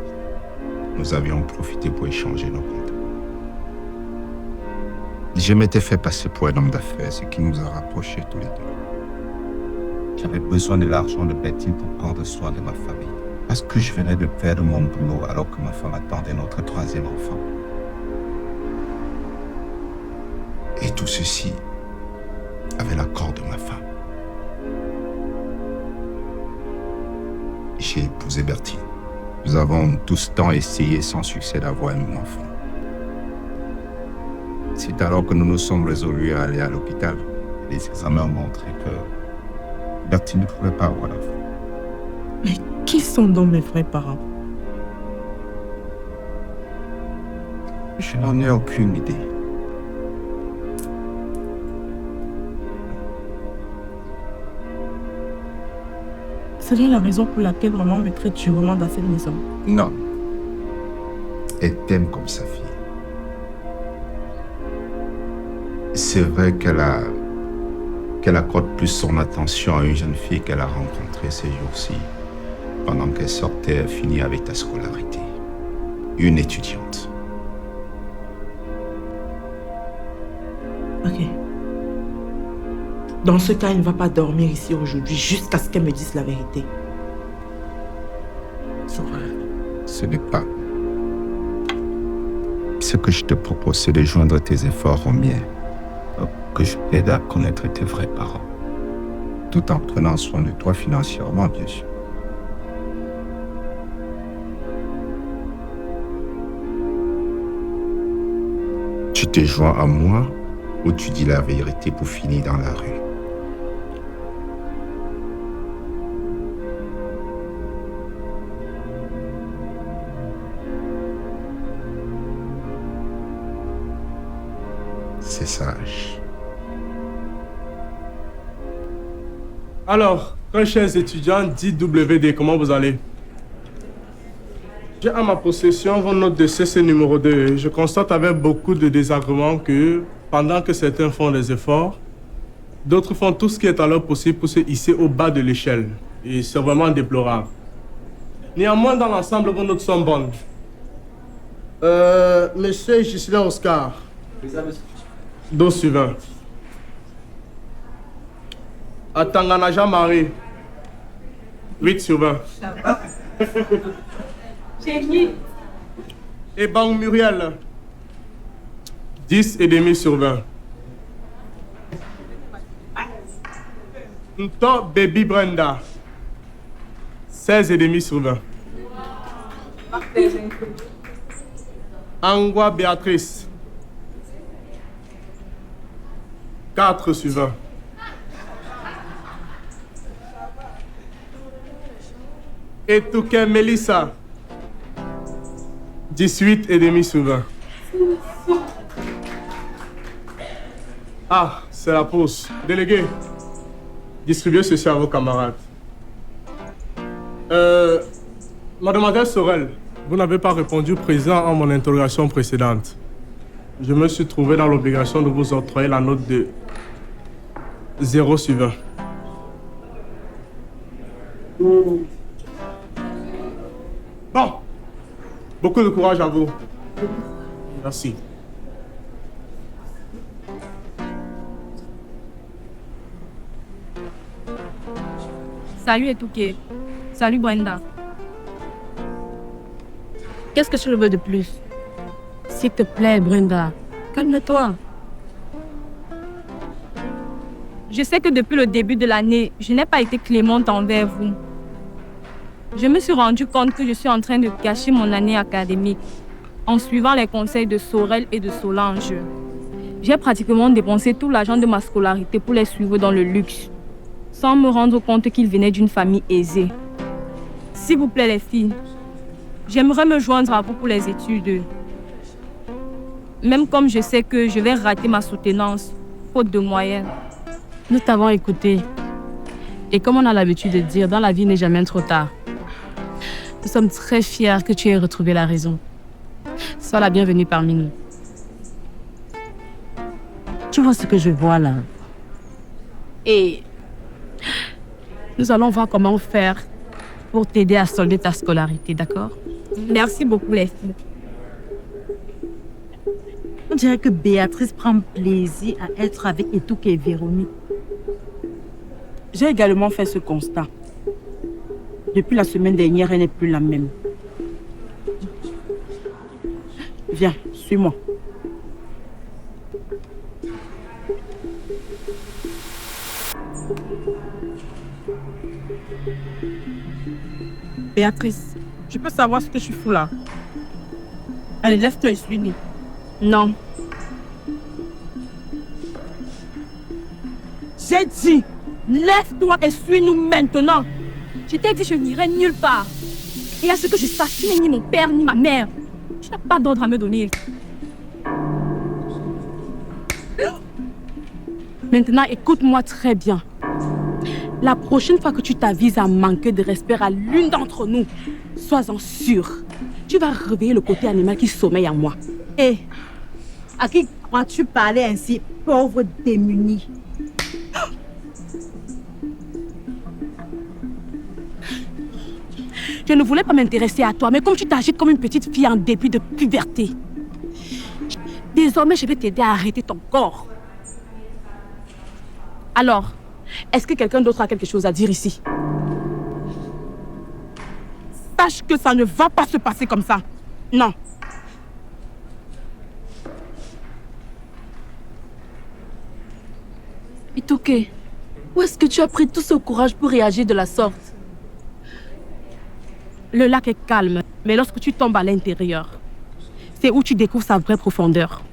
Nous avions profité pour échanger nos contacts. Je m'étais fait passer pour un homme d'affaires, ce qui nous a rapprochés tous les deux. J'avais besoin de l'argent de Bertine pour prendre soin de ma famille. Parce que je venais de perdre mon boulot alors que ma femme attendait notre troisième enfant. Et tout ceci avec l'accord de ma femme. J'ai épousé Bertine. Nous avons tout ce temps essayé sans succès d'avoir un enfant. C'est alors que nous nous sommes résolus à aller à l'hôpital. Les examens ont montré que Bertine ne pouvait pas avoir d'enfant. Mais qui sont donc mes vrais parents? Je n'en ai aucune idée. C'est la raison pour laquelle maman me traite durement dans cette maison. Non. Elle t'aime comme sa fille. C'est vrai qu'elle accorde plus son attention à une jeune fille qu'elle a rencontrée ces jours-ci, pendant qu'elle sortait finir avec ta scolarité. Une étudiante. Ok. Dans ce cas, elle ne va pas dormir ici aujourd'hui jusqu'à ce qu'elle me dise la vérité. Ce n'est pas. Ce que je te propose, c'est de joindre tes efforts aux miens. Que je t'aide à connaître tes vrais parents. Tout en prenant soin de toi financièrement, bien sûr. Tu te joins à moi ou tu dis la vérité pour finir dans la rue? C'est sage. Alors, très chers étudiants, dites WD, comment vous allez? J'ai à ma possession vos notes de CC numéro 2. Je constate avec beaucoup de désagréments que, pendant que certains font des efforts, d'autres font tout ce qui est à leur possible pour se hisser au bas de l'échelle. Et c'est vraiment déplorable. Néanmoins, dans l'ensemble, vos notes sont bonnes. Monsieur Gislain Oscar. Dos sur 20. Atangana Jean-Marie. 8 sur 20. Et Bang Muriel. 10 et demi sur 20. Nto Baby Brenda. 16 et demi sur 20. Angwa Béatrice. 4 sur 20. Et Touquet Mélissa. 18 et demi sur 20. Ah, c'est la pause. Délégué, distribuez ceci à vos camarades. Mademoiselle Sorel, vous n'avez pas répondu présent à mon interrogation précédente. Je me suis trouvé dans l'obligation de vous octroyer la note de 0 sur 20. Bon, beaucoup de courage à vous. Merci. Salut Etouké. Salut Brenda. Qu'est-ce que tu veux de plus? S'il te plaît, Brenda, calme-toi. Je sais que depuis le début de l'année, je n'ai pas été clémente envers vous. Je me suis rendu compte que je suis en train de gâcher mon année académique en suivant les conseils de Sorel et de Solange. J'ai pratiquement dépensé tout l'argent de ma scolarité pour les suivre dans le luxe, sans me rendre compte qu'ils venaient d'une famille aisée. S'il vous plaît les filles, j'aimerais me joindre à vous pour les études. Même comme je sais que je vais rater ma soutenance, faute de moyens. Nous t'avons écouté. Et comme on a l'habitude de dire, dans la vie n'est jamais trop tard. Nous sommes très fiers que tu aies retrouvé la raison. Sois la bienvenue parmi nous. Tu vois ce que je vois là? Et nous allons voir comment faire pour t'aider à solder ta scolarité, d'accord? Merci beaucoup les filles. On dirait que Béatrice prend plaisir à être avec Etouké et Véronique. J'ai également fait ce constat. Depuis la semaine dernière, elle n'est plus la même. Viens, suis-moi. Béatrice, je peux savoir ce que je fous là? Allez, lève-toi et suis-nous. Non. J'ai dit, lève-toi et suis-nous maintenant. Je t'ai dit, je n'irai nulle part. Et à ce que je sache, tu n'es ni mon père ni ma mère. Tu n'as pas d'ordre à me donner. Maintenant, écoute-moi très bien. La prochaine fois que tu t'avises à manquer de respect à l'une d'entre nous, sois-en sûr, tu vas réveiller le côté animal qui sommeille en moi. Hé, à qui crois-tu parler ainsi, pauvre démuni? Je ne voulais pas m'intéresser à toi, mais comme tu t'agites comme une petite fille en début de puberté, désormais je vais t'aider à arrêter ton corps. Alors, est-ce que quelqu'un d'autre a quelque chose à dire ici? Sache que ça ne va pas se passer comme ça. Non. Etouké, où est-ce que tu as pris tout ce courage pour réagir de la sorte? Le lac est calme, mais lorsque tu tombes à l'intérieur, c'est où tu découvres sa vraie profondeur.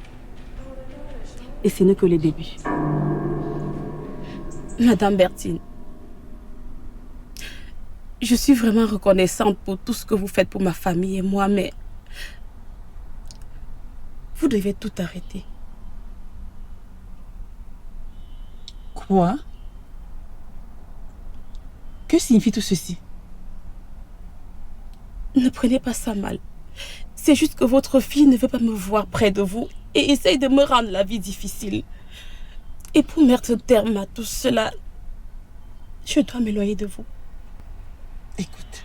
Et ce n'est que le début. Madame Bertine, je suis vraiment reconnaissante pour tout ce que vous faites pour ma famille et moi, mais vous devez tout arrêter. Quoi? Que signifie tout ceci? Ne prenez pas ça mal. C'est juste que votre fille ne veut pas me voir près de vous et essaye de me rendre la vie difficile. Et pour mettre terme à tout cela, je dois m'éloigner de vous. Écoute,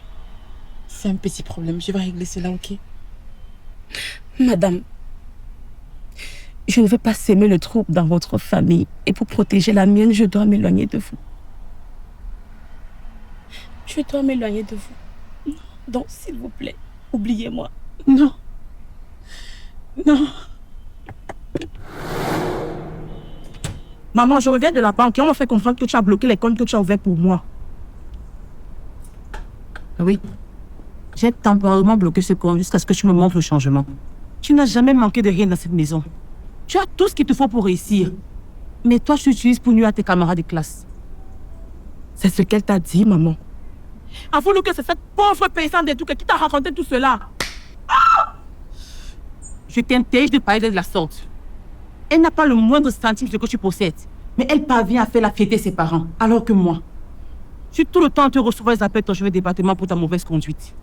c'est un petit problème. Je vais régler cela, ok? Madame, je ne veux pas s'aimer le trouble dans votre famille. Et pour protéger la mienne, je dois m'éloigner de vous. Je dois m'éloigner de vous. Donc, s'il vous plaît, oubliez-moi. Non. Non. Maman, je reviens de la banque et on m'a fait comprendre que tu as bloqué les comptes que tu as ouverts pour moi. Oui. J'ai temporairement bloqué ce compte jusqu'à ce que tu me montres le changement. Tu n'as jamais manqué de rien dans cette maison. Tu as tout ce qu'il te faut pour réussir. Mais toi, tu l'utilises pour nuire à tes camarades de classe. C'est ce qu'elle t'a dit, maman. Avoue-le que c'est cette pauvre paysanne de tout qui t'a raconté tout cela. Ah! Je t'interdis de parler de la sorte. Elle n'a pas le moindre centime de ce que tu possèdes. Mais elle parvient à faire la fierté de ses parents. Alors que moi, je suis tout le temps en te recevoir les appels de ton chef de département pour ta mauvaise conduite.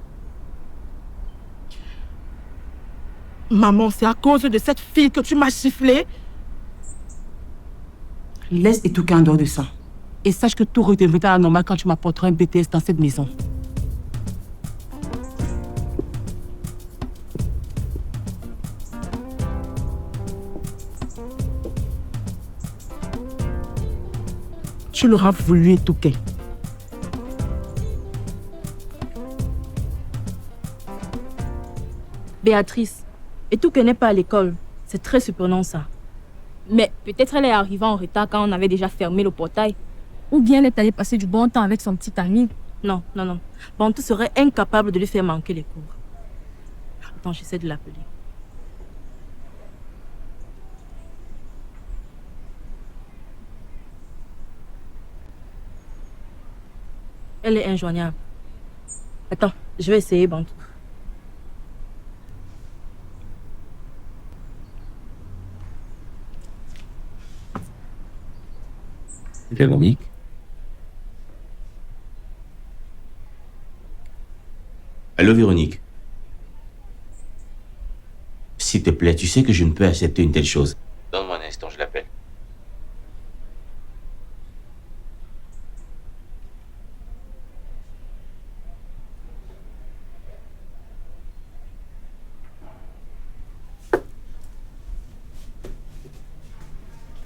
Maman, c'est à cause de cette fille que tu m'as sifflé. Laisse Etouké en dehors de ça. Et sache que tout redeviendra normal quand tu m'apporteras un BTS dans cette maison. Tu l'auras voulu, Etouké. Béatrice, Etouké n'est pas à l'école. C'est très surprenant ça. Mais peut-être elle est arrivée en retard quand on avait déjà fermé le portail. Ou bien elle est allée passer du bon temps avec son petit ami. Non. Bantou serait incapable de lui faire manquer les cours. Attends, j'essaie de l'appeler. Elle est injoignable. Attends, je vais essayer Bantou. Véronique? Allô, Véronique? S'il te plaît, tu sais que je ne peux accepter une telle chose. Donne-moi un instant, je l'appelle.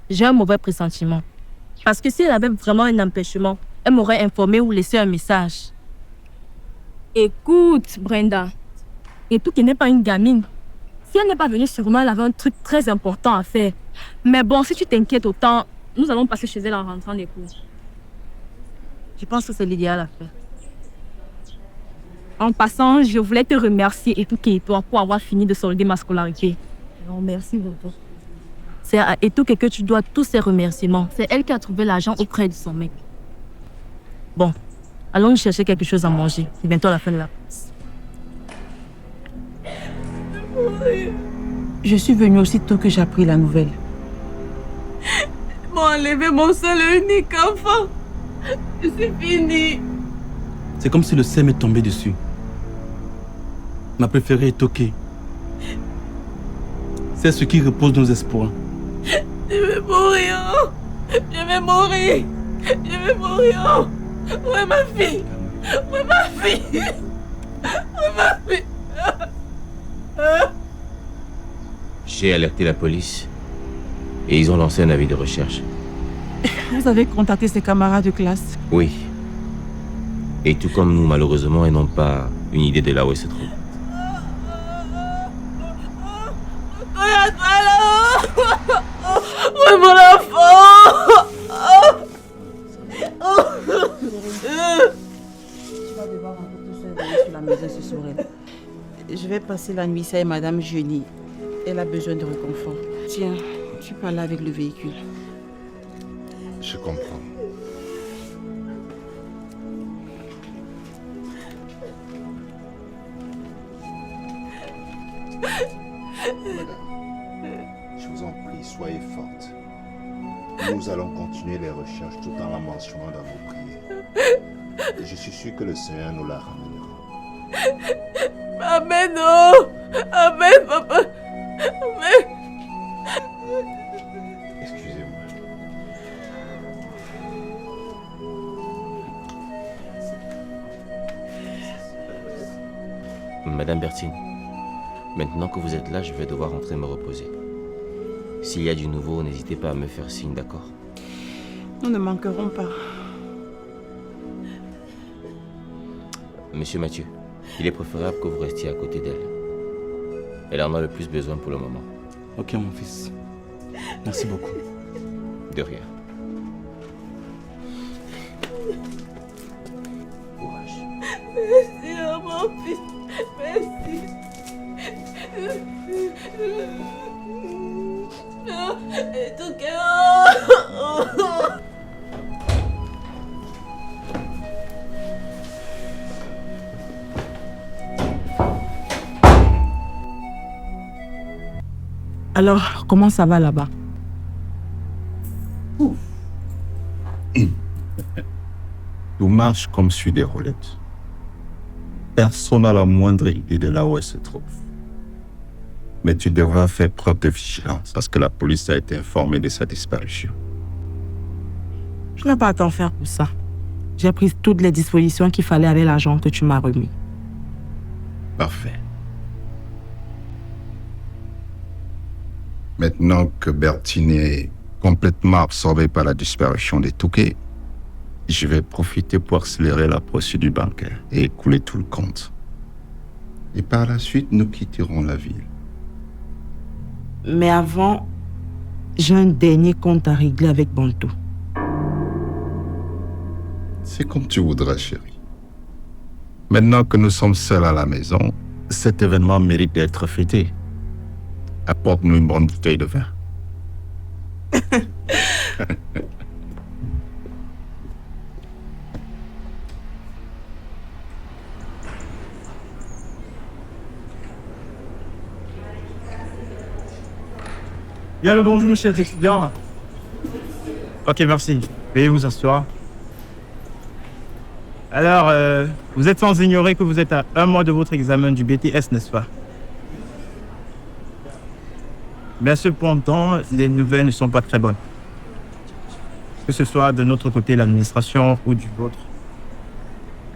J'ai un mauvais pressentiment. Parce que si elle avait vraiment un empêchement, elle m'aurait informé ou laissé un message. Écoute, Brenda. Etouké n'est pas une gamine. Si elle n'est pas venue, sûrement elle avait un truc très important à faire. Mais bon, si tu t'inquiètes autant, nous allons passer chez elle en rentrant des cours. Je pense que c'est l'idéal à faire. En passant, je voulais te remercier, Etouké et toi, pour avoir fini de solder ma scolarité. Non, merci beaucoup. C'est à Etouké que tu dois tous ces remerciements. C'est elle qui a trouvé l'argent auprès de son mec. Bon, allons chercher quelque chose à manger. C'est bientôt la fin de la classe. Je suis venue aussitôt que j'ai appris la nouvelle. Ils m'ont enlevé mon seul et unique enfant. Je suis finie. C'est comme si le ciel m'est tombé dessus. Ma préférée est Etouké. C'est ce qui repose nos espoirs. Je vais mourir. Je vais mourir. Je vais mourir. Où est ma fille? Où est ma fille? Où est ma fille? J'ai alerté la police et ils ont lancé un avis de recherche. Vous avez contacté ses camarades de classe? Oui. Et tout comme nous, malheureusement, ils n'ont pas une idée de là où elle se trouve. Où est mon enfant? Tu vas devoir rentrer tout seul sur la maison ce soir. Je vais passer la nuit, ça et Madame Genie. Elle a besoin de réconfort. Tiens, tu peux aller avec le véhicule. Je comprends. Madame, je vous en prie, soyez forte. Nous allons continuer les recherches tout en la mentionnant dans vos prières. Et je suis sûr que le Seigneur nous la ramènera. Amen, non. Amen, papa. Amen. Excusez-moi. Madame Bertine, Maintenant que vous êtes là, je vais devoir rentrer me reposer. S'il y a du nouveau, n'hésitez pas à me faire signe, d'accord? Nous ne manquerons pas. Monsieur Mathieu, il est préférable que vous restiez à côté d'elle. Elle en a le plus besoin pour le moment. Ok, mon fils. Merci beaucoup. De rien. Merci, oh, mon fils. Merci. Et tout Alors, comment ça va là-bas? Tout marche comme sur des roulettes. Personne n'a la moindre idée de là où elle se trouve. Mais tu devras faire preuve de vigilance parce que la police a été informée de sa disparition. Je n'ai pas à t'en faire pour ça. J'ai pris toutes les dispositions qu'il fallait avec l'argent que tu m'as remis. Parfait. Maintenant que Bertine est complètement absorbée par la disparition des Touquet, je vais profiter pour accélérer la procédure bancaire et écouler tout le compte. Et par la suite, nous quitterons la ville. Mais avant, j'ai un dernier compte à régler avec Bantou. C'est comme tu voudras, chérie. Maintenant que nous sommes seuls à la maison, cet événement mérite d'être fêté. Apporte-nous une bonne bouteille de vin. Bien le bonjour, monsieur l'étudiant. Ok, merci. Veuillez vous asseoir. Alors, vous êtes sans ignorer que vous êtes à 1 mois de votre examen du BTS, n'est-ce pas? Mais cependant, les nouvelles ne sont pas très bonnes. Que ce soit de notre côté, l'administration, ou du vôtre.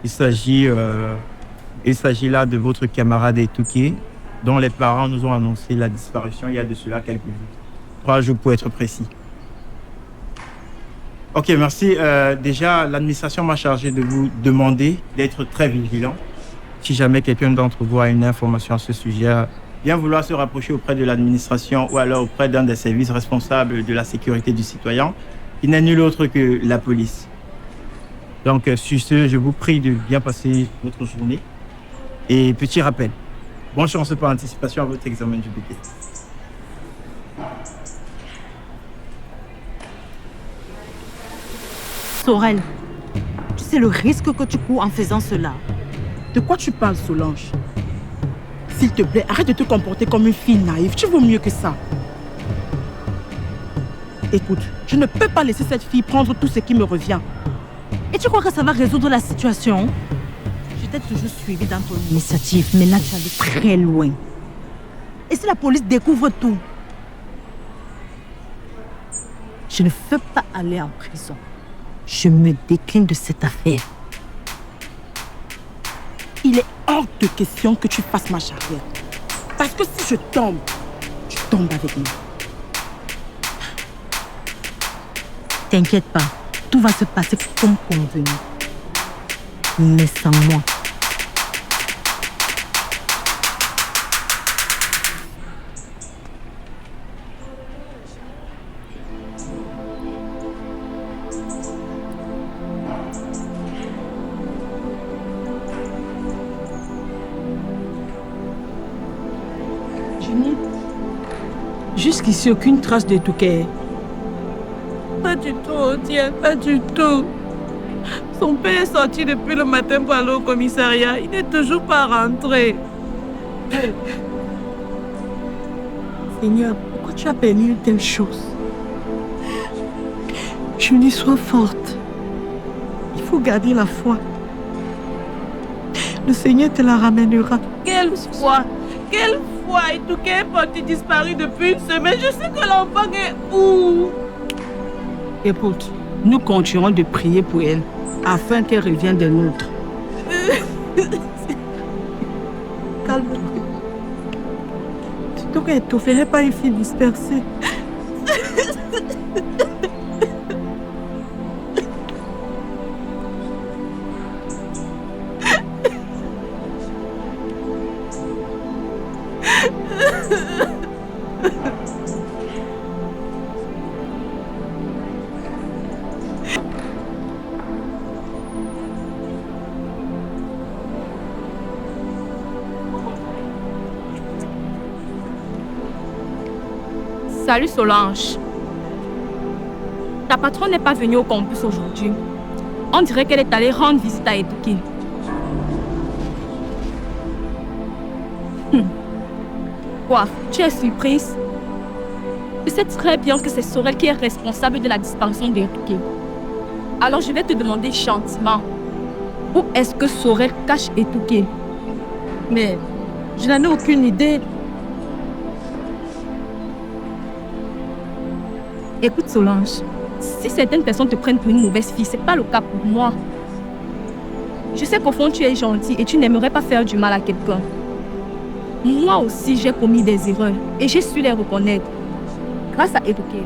Il s'agit là de votre camarade Etouké, dont les parents nous ont annoncé la disparition il y a de cela quelques jours. 3 jours pour être précis. Ok, merci. Déjà, l'administration m'a chargé de vous demander d'être très vigilant. Si jamais quelqu'un d'entre vous a une information à ce sujet, bien vouloir se rapprocher auprès de l'administration ou alors auprès d'un des services responsables de la sécurité du citoyen, qui n'est nul autre que la police. Donc, sur ce, je vous prie de bien passer votre journée. Et petit rappel, bonne chance par anticipation à votre examen du BTS. Sorel, tu sais le risque que tu cours en faisant cela. De quoi tu parles, Solange? S'il te plaît, arrête de te comporter comme une fille naïve. Tu vaux mieux que ça. Écoute, je ne peux pas laisser cette fille prendre tout ce qui me revient. Et tu crois que ça va résoudre la situation? Je t'ai toujours suivi dans ton initiative, mais là tu allais très loin. Et si la police découvre tout? Je ne veux pas aller en prison. Je me décline de cette affaire. Il est hors de question que tu fasses marche arrière. Parce que si je tombe, tu tombes avec moi. T'inquiète pas, tout va se passer comme convenu. Mais sans moi. Jusqu'ici, aucune trace de Touquet. Pas du tout, tiens, pas du tout. Son père est sorti depuis le matin pour aller au commissariat. Il n'est toujours pas rentré. Seigneur, pourquoi tu as permis une telle chose? Julie, sois forte. Il faut garder la foi. Le Seigneur te la ramènera. Quelle foi! Quelle foi! Et tout qu'elle est parti disparu depuis une semaine. Je sais que l'enfant est où? Écoute, nous continuerons de prier pour elle, afin qu'elle revienne des nôtres. Calme-toi. Donc, elle t'offrirait pas une fille dispersée. Salut Solange. Ta patronne n'est pas venue au campus aujourd'hui. On dirait qu'elle est allée rendre visite à Eduké. Quoi, tu es surprise? Tu sais très bien que c'est Sorel qui est responsable de la disparition d'Eduké. Alors je vais te demander gentiment, où est-ce que Sorel cache Eduké? Mais je n'en ai aucune idée. Écoute Solange, si certaines personnes te prennent pour une mauvaise fille, c'est pas le cas pour moi. Je sais qu'au fond tu es gentil et tu n'aimerais pas faire du mal à quelqu'un. Moi aussi j'ai commis des erreurs et j'ai su les reconnaître. Grâce à Eduké,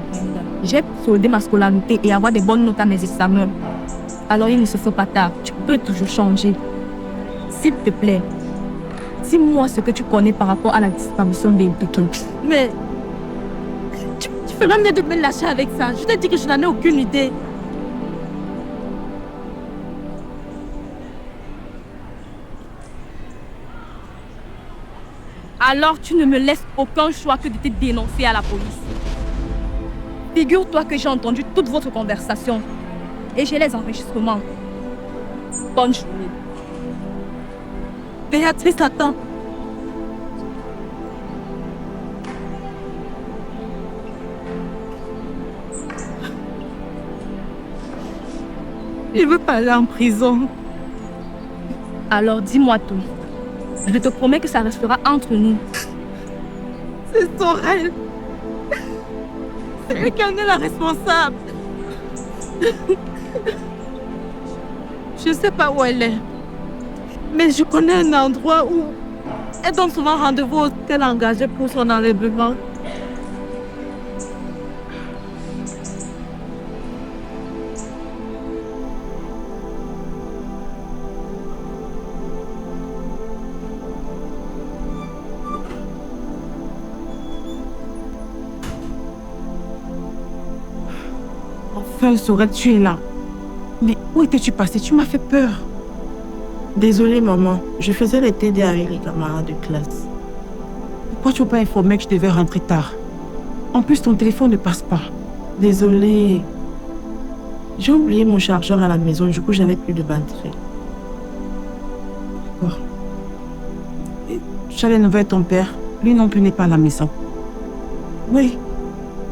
j'ai soldé ma scolarité et avoir des bonnes notes à mes examens. Alors il ne se fait pas tard, tu peux toujours changer. S'il te plaît, dis-moi ce que tu connais par rapport à la disparition d'Eduké. Mais tu ferais mieux de me lâcher avec ça. Je te dis que je n'en ai aucune idée. Alors tu ne me laisses aucun choix que de te dénoncer à la police. Figure-toi que j'ai entendu toute votre conversation et j'ai les enregistrements. Bonne journée. Béatrice, attends. Il veut pas aller en prison. Alors dis-moi tout. Je te promets que ça restera entre nous. C'est Sorel. C'est lui qui en est la responsable. Je sais pas où elle est. Mais je connais un endroit où elle donne souvent rendez-vous au hôtel engagé pour son enlèvement. Enfin, Sorel, tu es là. Mais où étais-tu passé? Tu m'as fait peur. Désolée, maman. Je faisais les TD avec les camarades de classe. Pourquoi tu n'as pas informé que je devais rentrer tard? En plus, ton téléphone ne passe pas. Désolée. J'ai oublié mon chargeur à la maison, du coup, j'avais plus de batterie. D'accord. Tu as les nouvelles de ton père? Lui non plus n'est pas à la maison. Oui.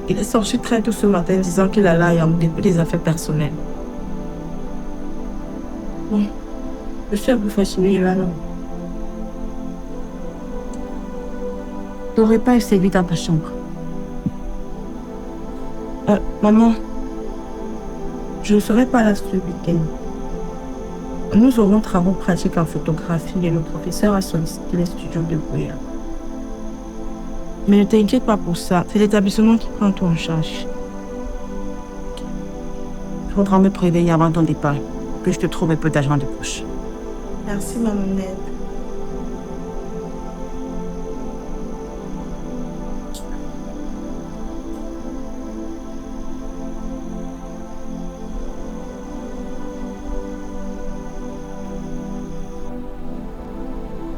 Il est sorti très tôt ce matin disant qu'il allait y emmener des affaires personnelles. Bon. Je suis un peu fascinée là, non? Tu n'aurais pas essayé dans ta chambre? Maman, je ne serai pas là ce week-end. Nous aurons travaux pratiques en photographie et le professeur a sollicité les studios de Brouillard. Mais ne t'inquiète pas pour ça, c'est l'établissement qui prend tout en charge. Il faudra me prévenir avant ton départ, que je te trouve un peu d'argent de poche. Merci, maman Ned.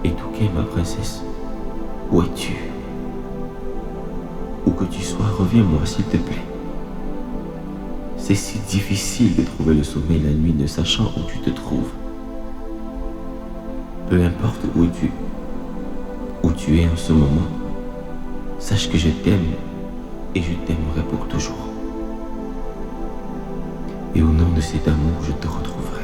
Eduké, ma princesse, où es-tu? Où que tu sois, reviens-moi s'il te plaît. C'est si difficile de trouver le sommeil la nuit ne sachant où tu te trouves. Peu importe où tu es en ce moment, sache que je t'aime et je t'aimerai pour toujours. Et au nom de cet amour, je te retrouverai.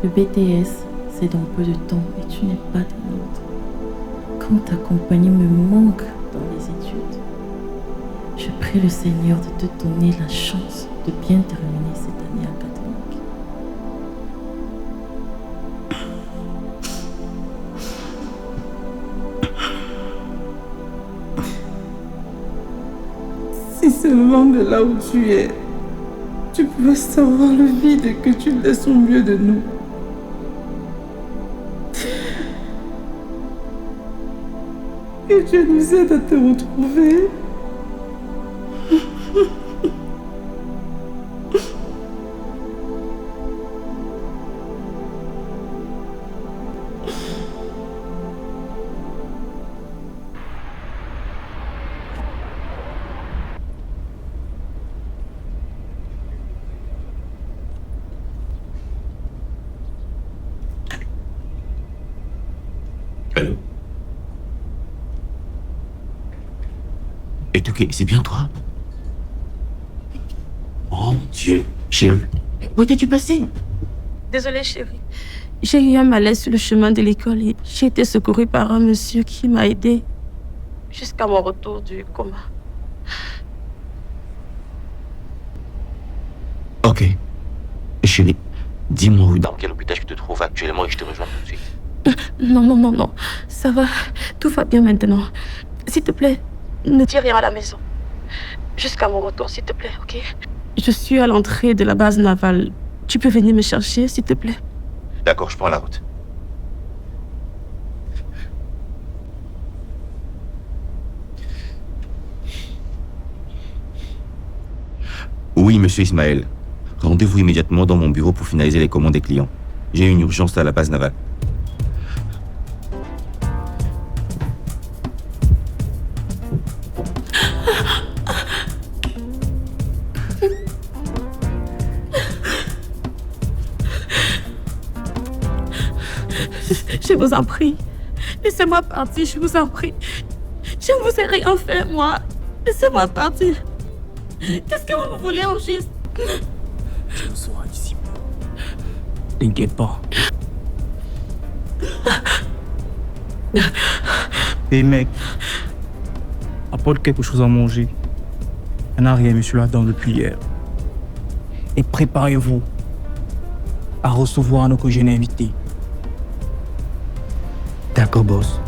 Le BTS, c'est dans peu de temps et tu n'es pas des nôtres. Quand ta compagnie me manque dans les études, je prie le Seigneur de te donner la chance de bien terminer cette année. seulement de là où tu es, tu pouvais savoir le vide que tu laisses au milieu de nous. Que Dieu nous aide à te retrouver. Allô? Et ok, c'est bien toi? Oh mon Dieu, chérie. Où étais-tu passé? Désolée, chérie. J'ai eu un malaise sur le chemin de l'école et j'ai été secourue par un monsieur qui m'a aidée jusqu'à mon retour du coma. Ok. Chérie, dis-moi dans quel hôpital je te trouve actuellement et je te rejoins tout de suite. Non. Ça va. Tout va bien maintenant. S'il te plaît, ne dis rien à la maison. Jusqu'à mon retour, s'il te plaît, ok? Je suis à l'entrée de la base navale. Tu peux venir me chercher, s'il te plaît? D'accord, je prends la route. Oui, monsieur Ismaël. Rendez-vous immédiatement dans mon bureau pour finaliser les commandes des clients. J'ai une urgence à la base navale. Je vous en prie. Laissez-moi partir, je vous en prie. Je ne vous ai rien fait, moi. Laissez-moi partir. Qu'est-ce que vous voulez au juste? Je le saurai d'ici. T'inquiète pas. Hé mec, apporte quelque chose à manger. Il n'y en a rien, monsieur là-dedans depuis hier. Et préparez-vous à recevoir nos congénères invités. D'accord, boss.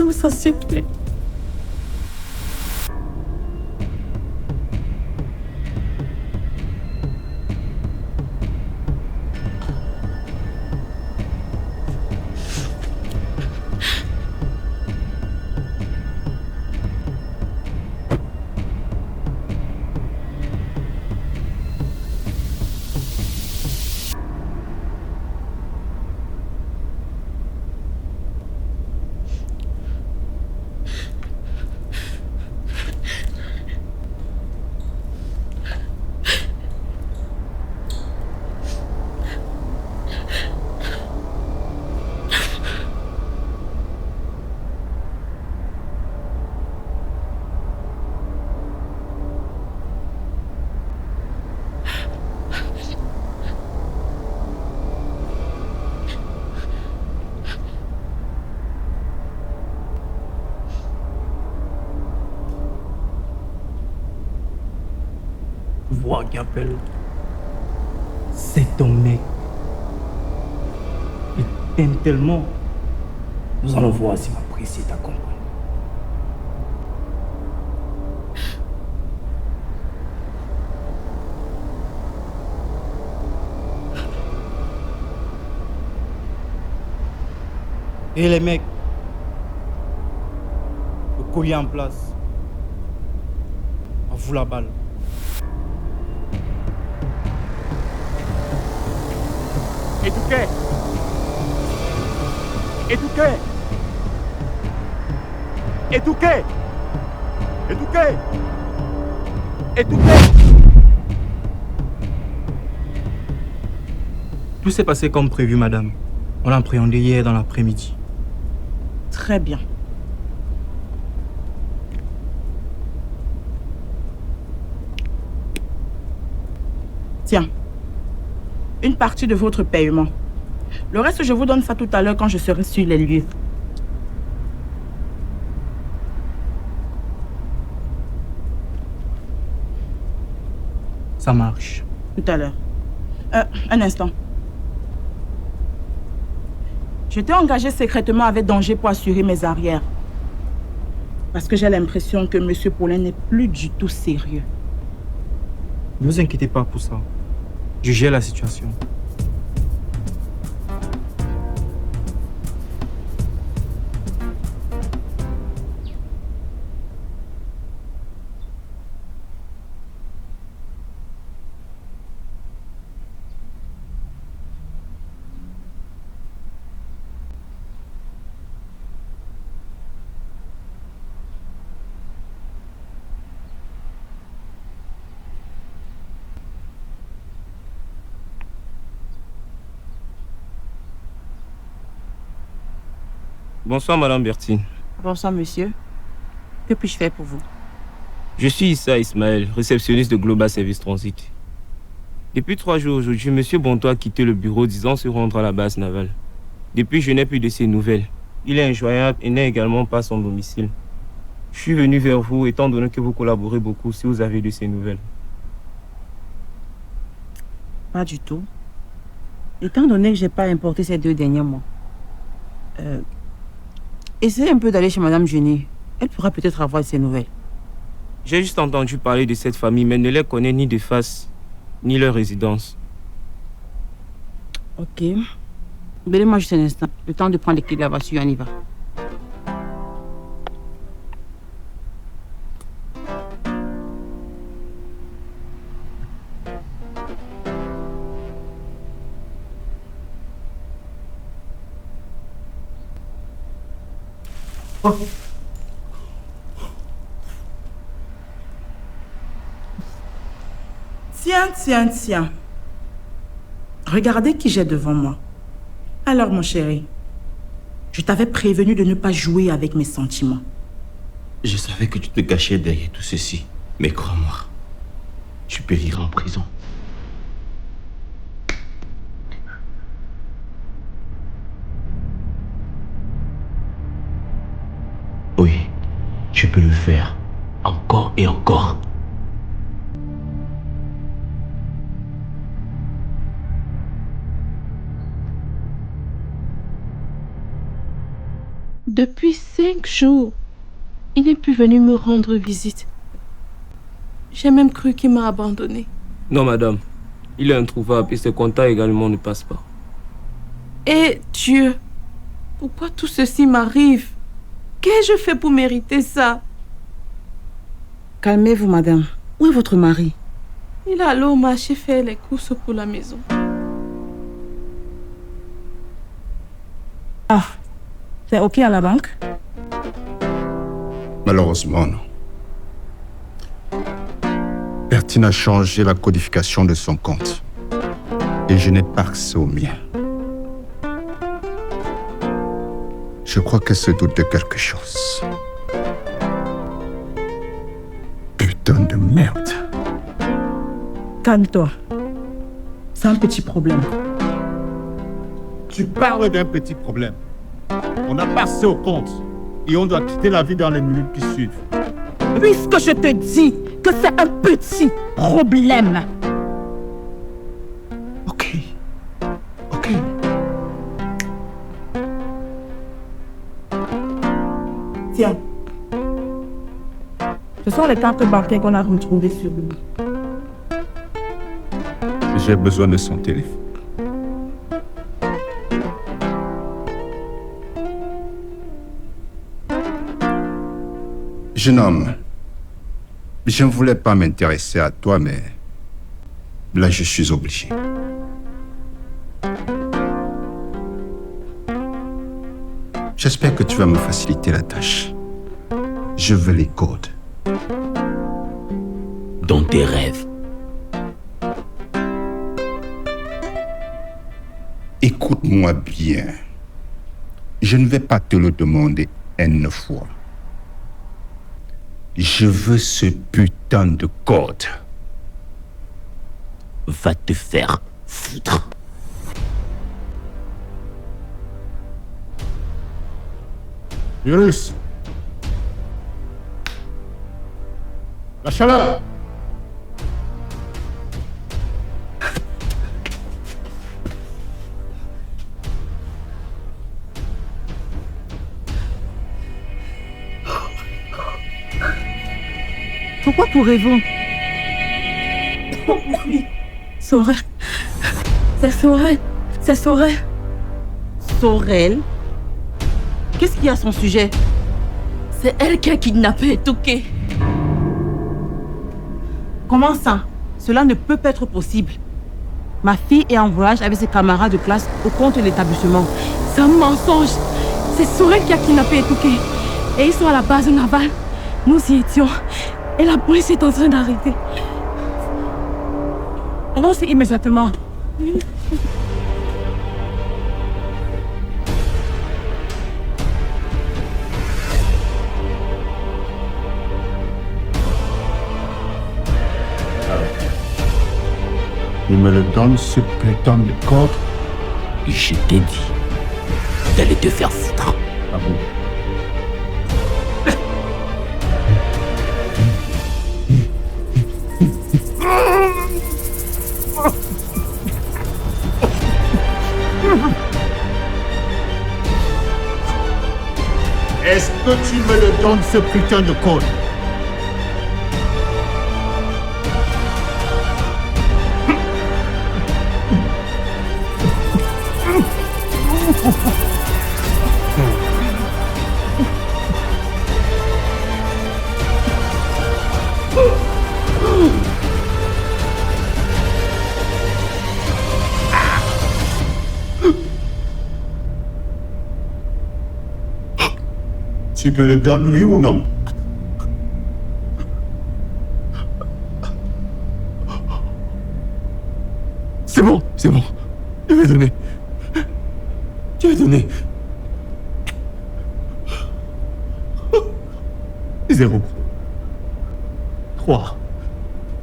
Non, ça suffit. Vois qui appelle. C'est ton mec. Il t'aime tellement. Nous allons voir s'il va apprécier ta compagnie. Et les mecs, le collier en place. À vous la balle. Étouquet! Étouquet! Étouquet! Étouquet! Étouquet! Tout s'est passé comme prévu, madame. On l'a appréhendé hier dans l'après-midi. Très bien. Tiens, une partie de votre paiement. Le reste, je vous donne ça tout à l'heure quand je serai sur les lieux. Ça marche. Tout à l'heure. Un instant. Je t'ai engagé secrètement avec danger pour assurer mes arrières. Parce que j'ai l'impression que M. Paulin n'est plus du tout sérieux. Ne vous inquiétez pas pour ça. Je gère la situation. Bonsoir, Madame Bertine. Bonsoir, monsieur. Que puis-je faire pour vous? Je suis Issa Ismaël, réceptionniste de Global Service Transit. Depuis 3 jours aujourd'hui, Monsieur Bontois a quitté le bureau disant se rendre à la base navale. Depuis, je n'ai plus de ses nouvelles. Il est injoignable et n'a également pas son domicile. Je suis venu vers vous étant donné que vous collaborez beaucoup si vous avez de ses nouvelles. Pas du tout. Étant donné que je n'ai pas importé ces 2 derniers mois. Essayez un peu d'aller chez Madame Jenny. Elle pourra peut-être avoir ses nouvelles. J'ai juste entendu parler de cette famille, mais ne les connais ni de face, ni leur résidence. Ok. Donnez-moi juste un instant. Le temps de prendre les clés de la voiture, on y va. Tiens. Regardez qui j'ai devant moi. Alors, mon chéri, je t'avais prévenu de ne pas jouer avec mes sentiments. Je savais que tu te cachais derrière tout ceci. Mais crois-moi, tu périras en prison. Oui, tu peux le faire. Encore et encore. Depuis 5 jours, il n'est plus venu me rendre visite. J'ai même cru qu'il m'a abandonné. Non, madame. Il est introuvable et ses contacts également ne passent pas. Eh Dieu, pourquoi tout ceci m'arrive? Qu'ai-je fait pour mériter ça? Calmez-vous, madame. Où est votre mari? Il est allé au marché faire les courses pour la maison. Ah, c'est OK à la banque? Malheureusement, non. Bertine a changé la codification de son compte. Et je n'ai pas accès au mien. Je crois qu'elle se doute de quelque chose. Putain de merde. Calme-toi. C'est un petit problème. Tu parles d'un petit problème. On a passé au compte et on doit quitter la ville dans les minutes qui suivent. Puisque je te dis que c'est un petit problème. Ok. Tiens. Ce sont les cartes bancaires qu'on a retrouvées sur lui. J'ai besoin de son téléphone. Jeune homme, je ne voulais pas m'intéresser à toi, mais là, je suis obligé. J'espère que tu vas me faciliter la tâche. Je veux les codes. Dans tes rêves. Écoute-moi bien. Je ne vais pas te le demander une fois. Je veux ce putain de code. Va te faire foutre. Virus. La chaleur. Pourquoi courez-vous? Sorel. C'est Sorel. C'est Sorel. Sorel? Qu'est-ce qu'il y a à son sujet? C'est elle qui a kidnappé Touké. Comment ça? Cela ne peut pas être possible. Ma fille est en voyage avec ses camarades de classe au compte de l'établissement. C'est un mensonge. C'est Sorel qui a kidnappé Touké. Et ils sont à la base navale. Nous y étions. Et la police est en train d'arrêter. Allons-y immédiatement. Il me le donne ce putain de code. Je t'ai dit d'aller te faire foutre. Ah bon? Est-ce que tu me le donnes ce putain de code? Tu me le donnes, oui ou non? C'est bon, c'est bon. Je vais donner. Je vais donner. 0, 3,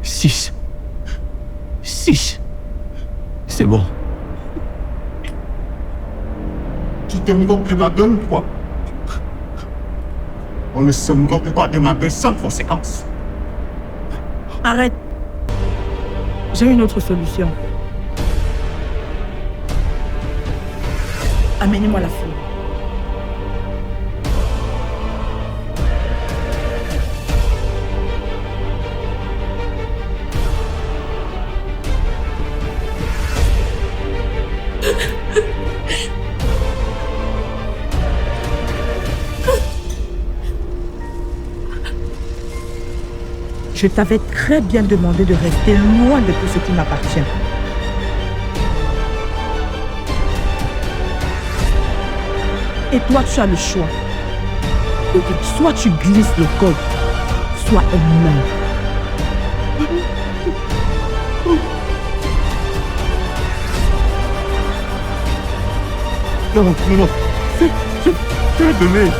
6, 6. C'est bon. Tu te moques de ma gueule, toi? On ne se moque pas de ma gueule sans conséquence. Arrête. J'ai une autre solution. Amenez-moi la fille. Je t'avais très bien demandé de rester loin de tout ce qui m'appartient. Et toi, tu as le choix. Soit tu glisses le code, soit elle meurt. Non, non, non. Je vais donner.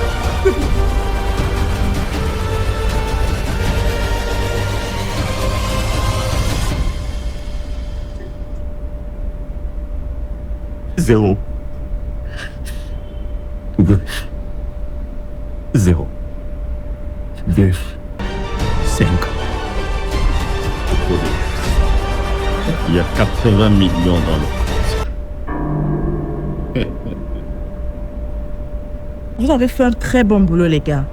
Zéro. 0, 2, 5. Il y a 80 millions dans le compte. Vous avez fait un très bon boulot, les gars.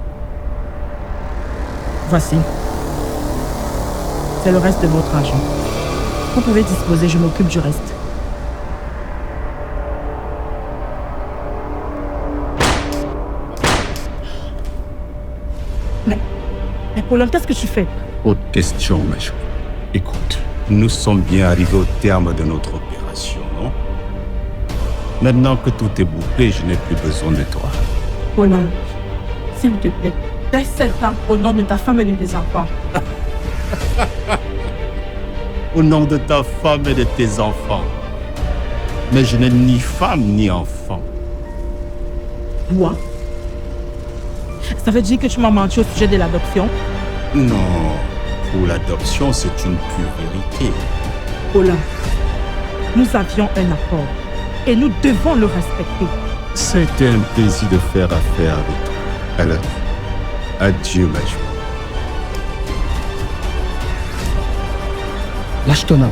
Voici. C'est le reste de votre argent. Vous pouvez disposer, je m'occupe du reste. Mais Paulin, qu'est-ce que tu fais? Autre question, Major. Écoute, nous sommes bien arrivés au terme de notre opération, non? Maintenant que tout est bouclé, je n'ai plus besoin de toi. Paulin, s'il te plaît, laisse cette femme au nom de ta femme et de tes enfants. Au nom de ta femme et de tes enfants. Mais je n'ai ni femme ni enfant. Moi? Ça veut dire que tu m'as menti au sujet de l'adoption? Non, pour l'adoption, c'est une pure vérité. Paulin, nous avions un accord et nous devons le respecter. C'était un plaisir de faire affaire avec toi. Alors, adieu, Major. Lâche ton arme.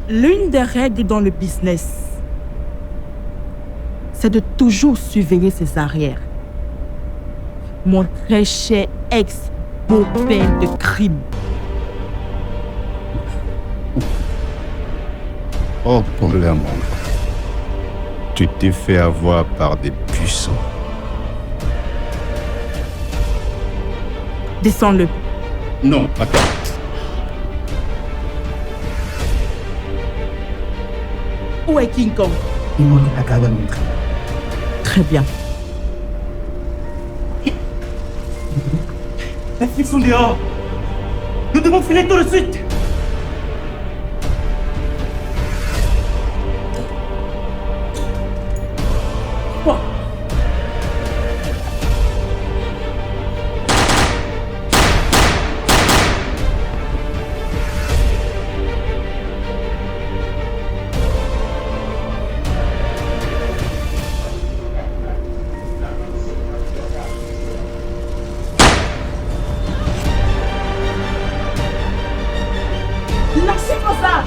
L'une des règles dans le business, c'est de toujours surveiller ses arrières. Mon très cher ex-beau-père de crime. Oh, Paulin, mon gars. Tu t'es fait avoir par des puissants. Descends-le. Non, attends. Où est King Kong? Il m'en est à montrer. Très bien. Les flics sont dehors. Nous devons filer tout de suite. Quoi? Lâchez-moi ça!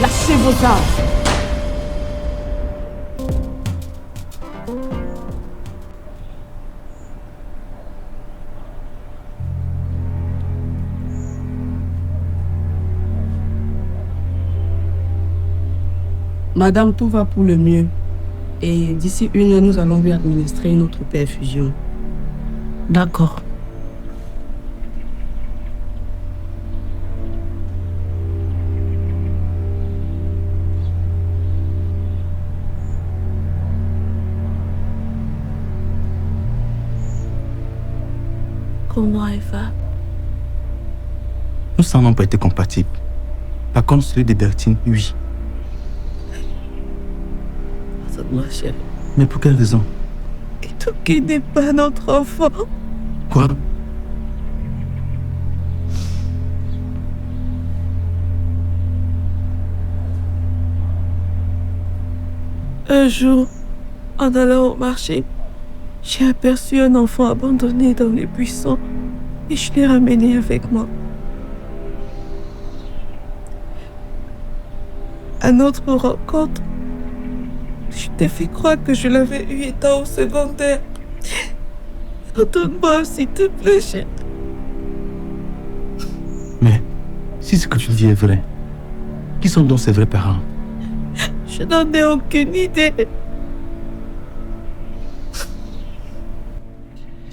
Lâchez vos armes. Madame, tout va pour le mieux. Et d'ici 1 heure, nous allons lui administrer une autre perfusion. D'accord. Comment elle va? Nos sangs n'ont pas été compatibles. Par contre, celui de Bertine, oui. Ma chérie. Mais pour quelle raison? Ituki n'est pas notre enfant. Quoi? Un jour, en allant au marché, j'ai aperçu un enfant abandonné dans les buissons et je l'ai ramené avec moi. À notre rencontre, je t'ai fait croire que je l'avais eu étant au secondaire. Retourne-moi, s'il te plaît, chérie. Mais si ce que tu dis est vrai, qui sont donc ses vrais parents? Je n'en ai aucune idée.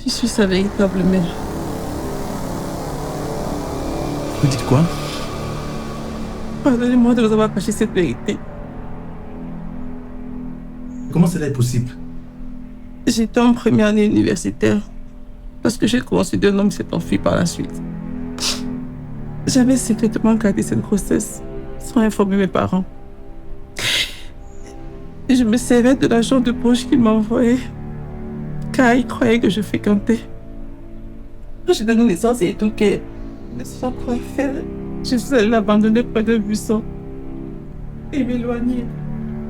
Je suis sa véritable mère. Vous dites quoi? Pardonnez-moi de vous avoir caché cette vérité. Comment cela est possible? J'étais en première année universitaire parce que j'ai conçu d'un homme qui s'est enfui par la suite. J'avais secrètement gardé cette grossesse sans informer mes parents. Et je me servais de l'argent de poche qu'il m'envoyait car il croyait que je fréquentais. Quand j'ai donné naissance et tout, que ne sachant quoi faire, je suis allée l'abandonner près d'un buisson et m'éloigner.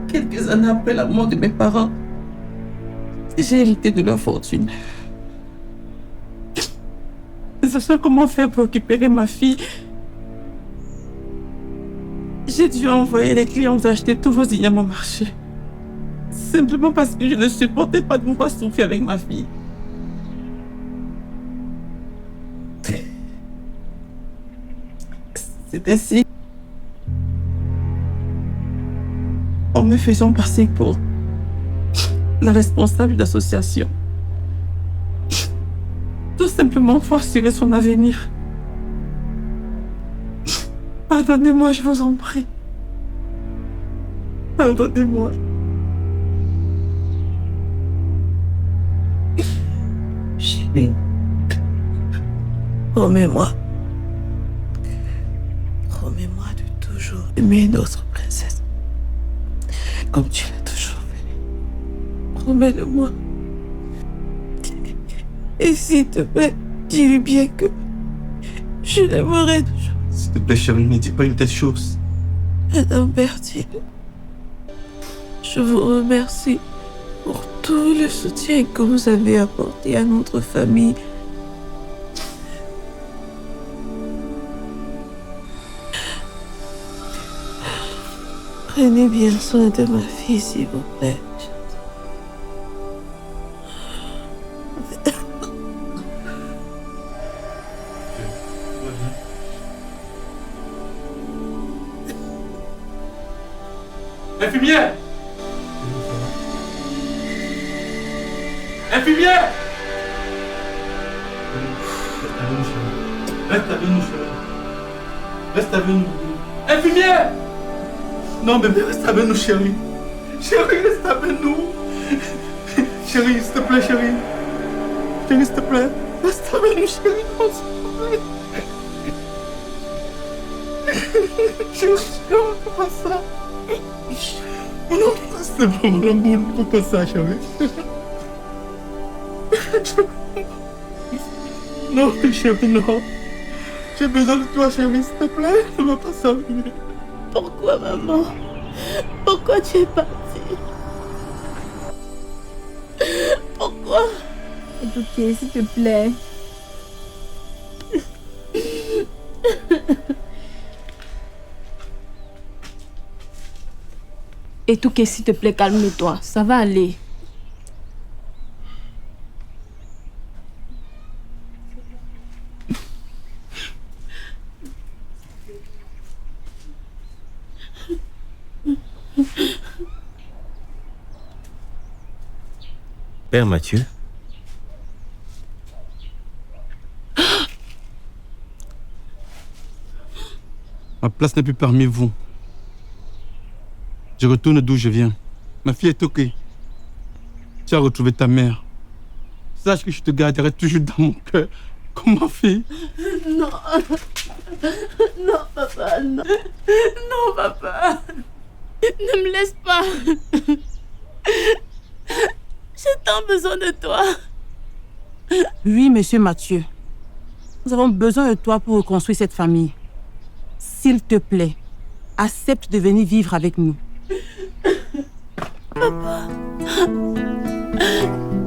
Quelques années après la mort de mes parents, j'ai hérité de leur fortune. Ne sachant comment faire pour récupérer ma fille, j'ai dû envoyer les clients acheter tous vos ignames au marché. Simplement parce que je ne supportais pas de me voir souffrir avec ma fille. C'est ainsi. En me faisant passer pour la responsable d'association. Tout simplement pour assurer son avenir. Pardonnez-moi, je vous en prie. Pardonnez-moi. Chérie, promets-moi. Promets-moi de toujours aimer notre princesse. Comme tu l'as toujours fait. Promets-le-moi. Et s'il te plaît, dis-lui bien que je l'aimerai toujours. S'il te plaît, chérie, ne dis pas une telle chose. Madame Bertine, je vous remercie pour tout le soutien que vous avez apporté à notre famille. Prenez bien soin de ma fille, s'il vous plaît. Infirmière! Infirmière! Reste avec nous, chérie. Reste avec nous. Infirmière! Non, bébé, reste avec nous, chérie. Chérie, reste avec nous. Chérie, s'il te plaît, chérie. Chérie, s'il te plaît. Reste avec nous, chérie. Non, s'il te plaît. Chérie, on ne peut pas ça. Non, c'est vraiment l'amour, faut pas ça, chérie. Non, chérie, non. J'ai besoin de toi, chérie, s'il te plaît. Ne va pas ça. Pourquoi, maman? Pourquoi tu es partie? Pourquoi? Etouké, s'il te plaît. Etouké, s'il te plaît, calme-toi. Ça va aller. Père Mathieu. Ma place n'est plus parmi vous. Je retourne d'où je viens. Ma fille est OK. Tu as retrouvé ta mère. Sache que je te garderai toujours dans mon cœur, comme ma fille. Non. Non, papa, non. Non, papa. Ne me laisse pas. J'ai tant besoin de toi. Oui, monsieur Mathieu. Nous avons besoin de toi pour reconstruire cette famille. S'il te plaît, accepte de venir vivre avec nous. Papa.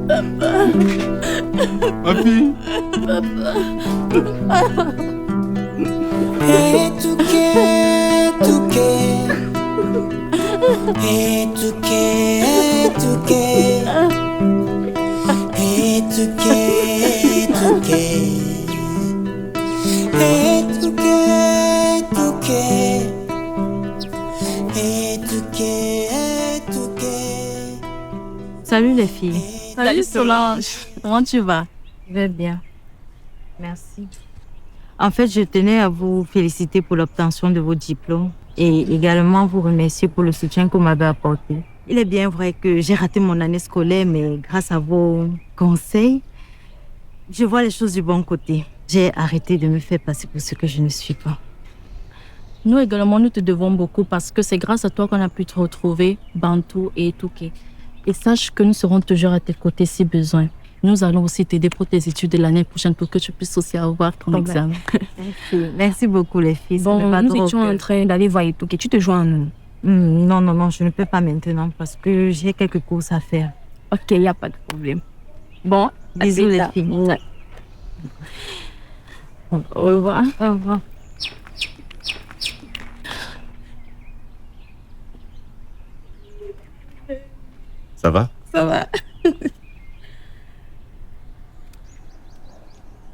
Papa. Ma fille. Papa. Etouké, Etouké. Etouké, Etouké. Etouké, Etouké. Etouké. Salut les filles. Salut Solange. Comment tu vas? Je vais bien. Merci. En fait, je tenais à vous féliciter pour l'obtention de vos diplômes et également vous remercier pour le soutien que vous m'avez apporté. Il est bien vrai que j'ai raté mon année scolaire, mais grâce à vos conseils, je vois les choses du bon côté. J'ai arrêté de me faire passer pour ce que je ne suis pas. Nous également, nous te devons beaucoup parce que c'est grâce à toi qu'on a pu te retrouver, Bantou et Etouké. Et sache que nous serons toujours à tes côtés si besoin. Nous allons aussi t'aider pour tes études de l'année prochaine pour que tu puisses aussi avoir ton examen. Merci. Merci beaucoup les filles. Bon, nous étions en train d'aller voir Etouké. Tu te joins à nous? Non, je ne peux pas maintenant parce que j'ai quelques courses à faire. Ok, il n'y a pas de problème. Bon, bisous les filles. Ouais. Au revoir. Au revoir. Ça va? Ça va.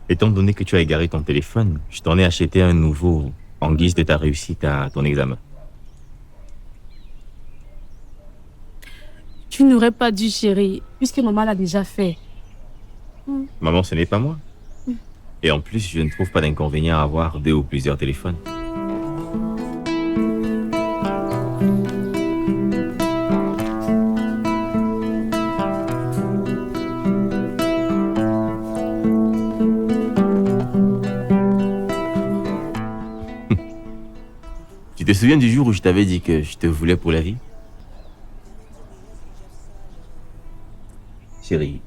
Étant donné que tu as égaré ton téléphone, je t'en ai acheté un nouveau en guise de ta réussite à ton examen. Tu n'aurais pas dû, chérie, puisque maman l'a déjà fait. Maman, ce n'est pas moi. Et en plus, je ne trouve pas d'inconvénient à avoir 2 ou plusieurs téléphones. Tu te souviens du jour où je t'avais dit que je te voulais pour la vie? Chérie,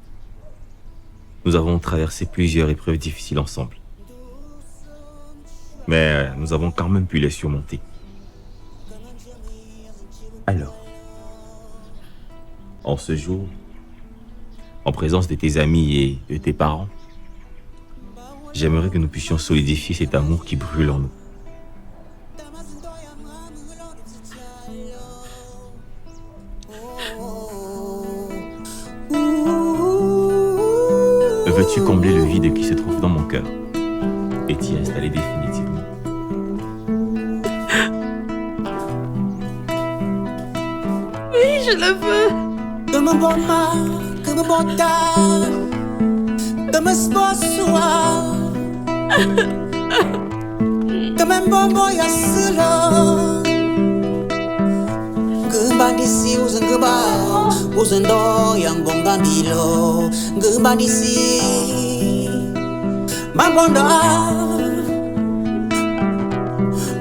nous avons traversé plusieurs épreuves difficiles ensemble. Mais nous avons quand même pu les surmonter. Alors, en ce jour, en présence de tes amis et de tes parents, j'aimerais que nous puissions solidifier cet amour qui brûle en nous. Veux-tu combler le vide qui se trouve dans mon cœur et t'y installer définitivement? Oui, je le veux. Dama bomba, dama bota, dama sponsor, dama bombo ya silo. Gembandisi uzengeba, uzendo yang bongambilo. Gembandisi, mambonda,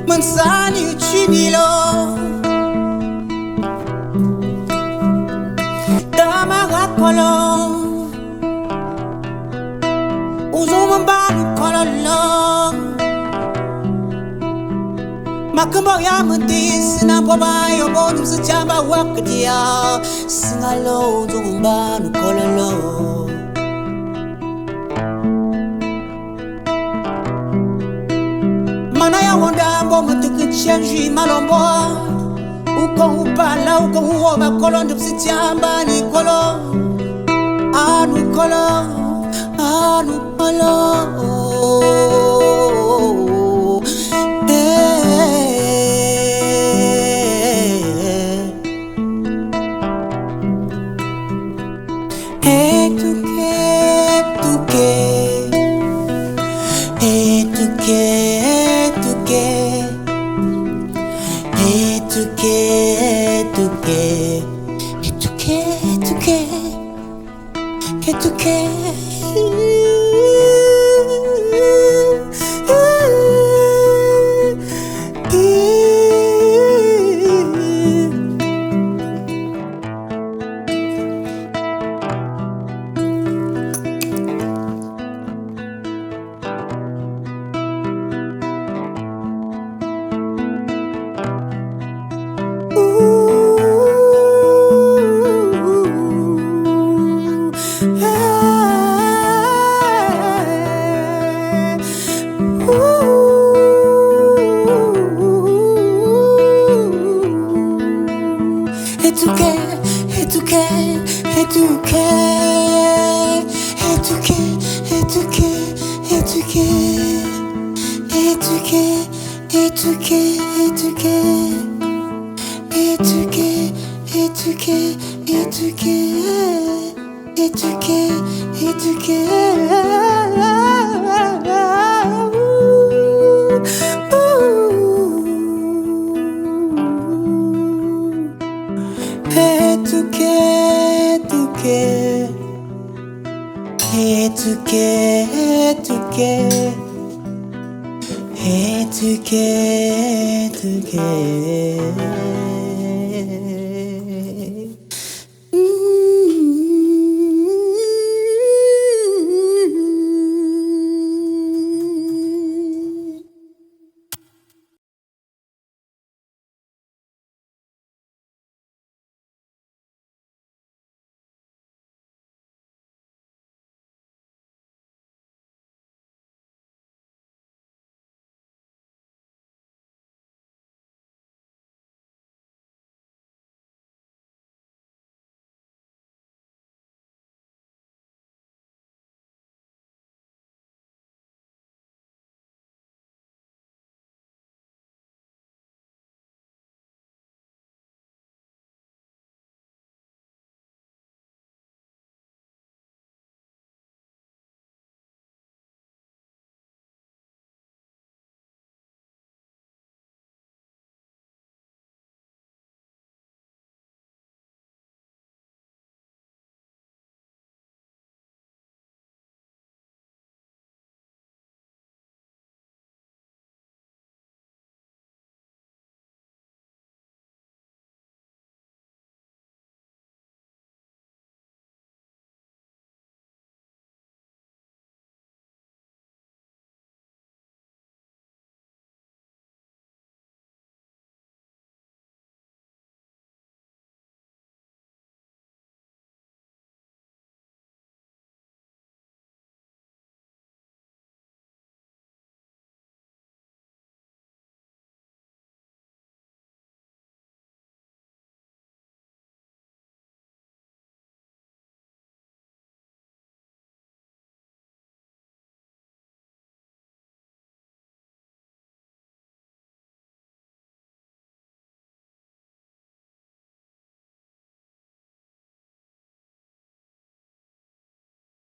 mansani chimilo. Kolo uzumambani kololo makambo ya mundisi na boba yo bonu sachamba wakadia singalo uzumambani kololo mana ya wonda mbo mutuku change malombo uko upala uko uoba kolo ndipsichamba ni kolo anu kolo anu kolo Eduquer.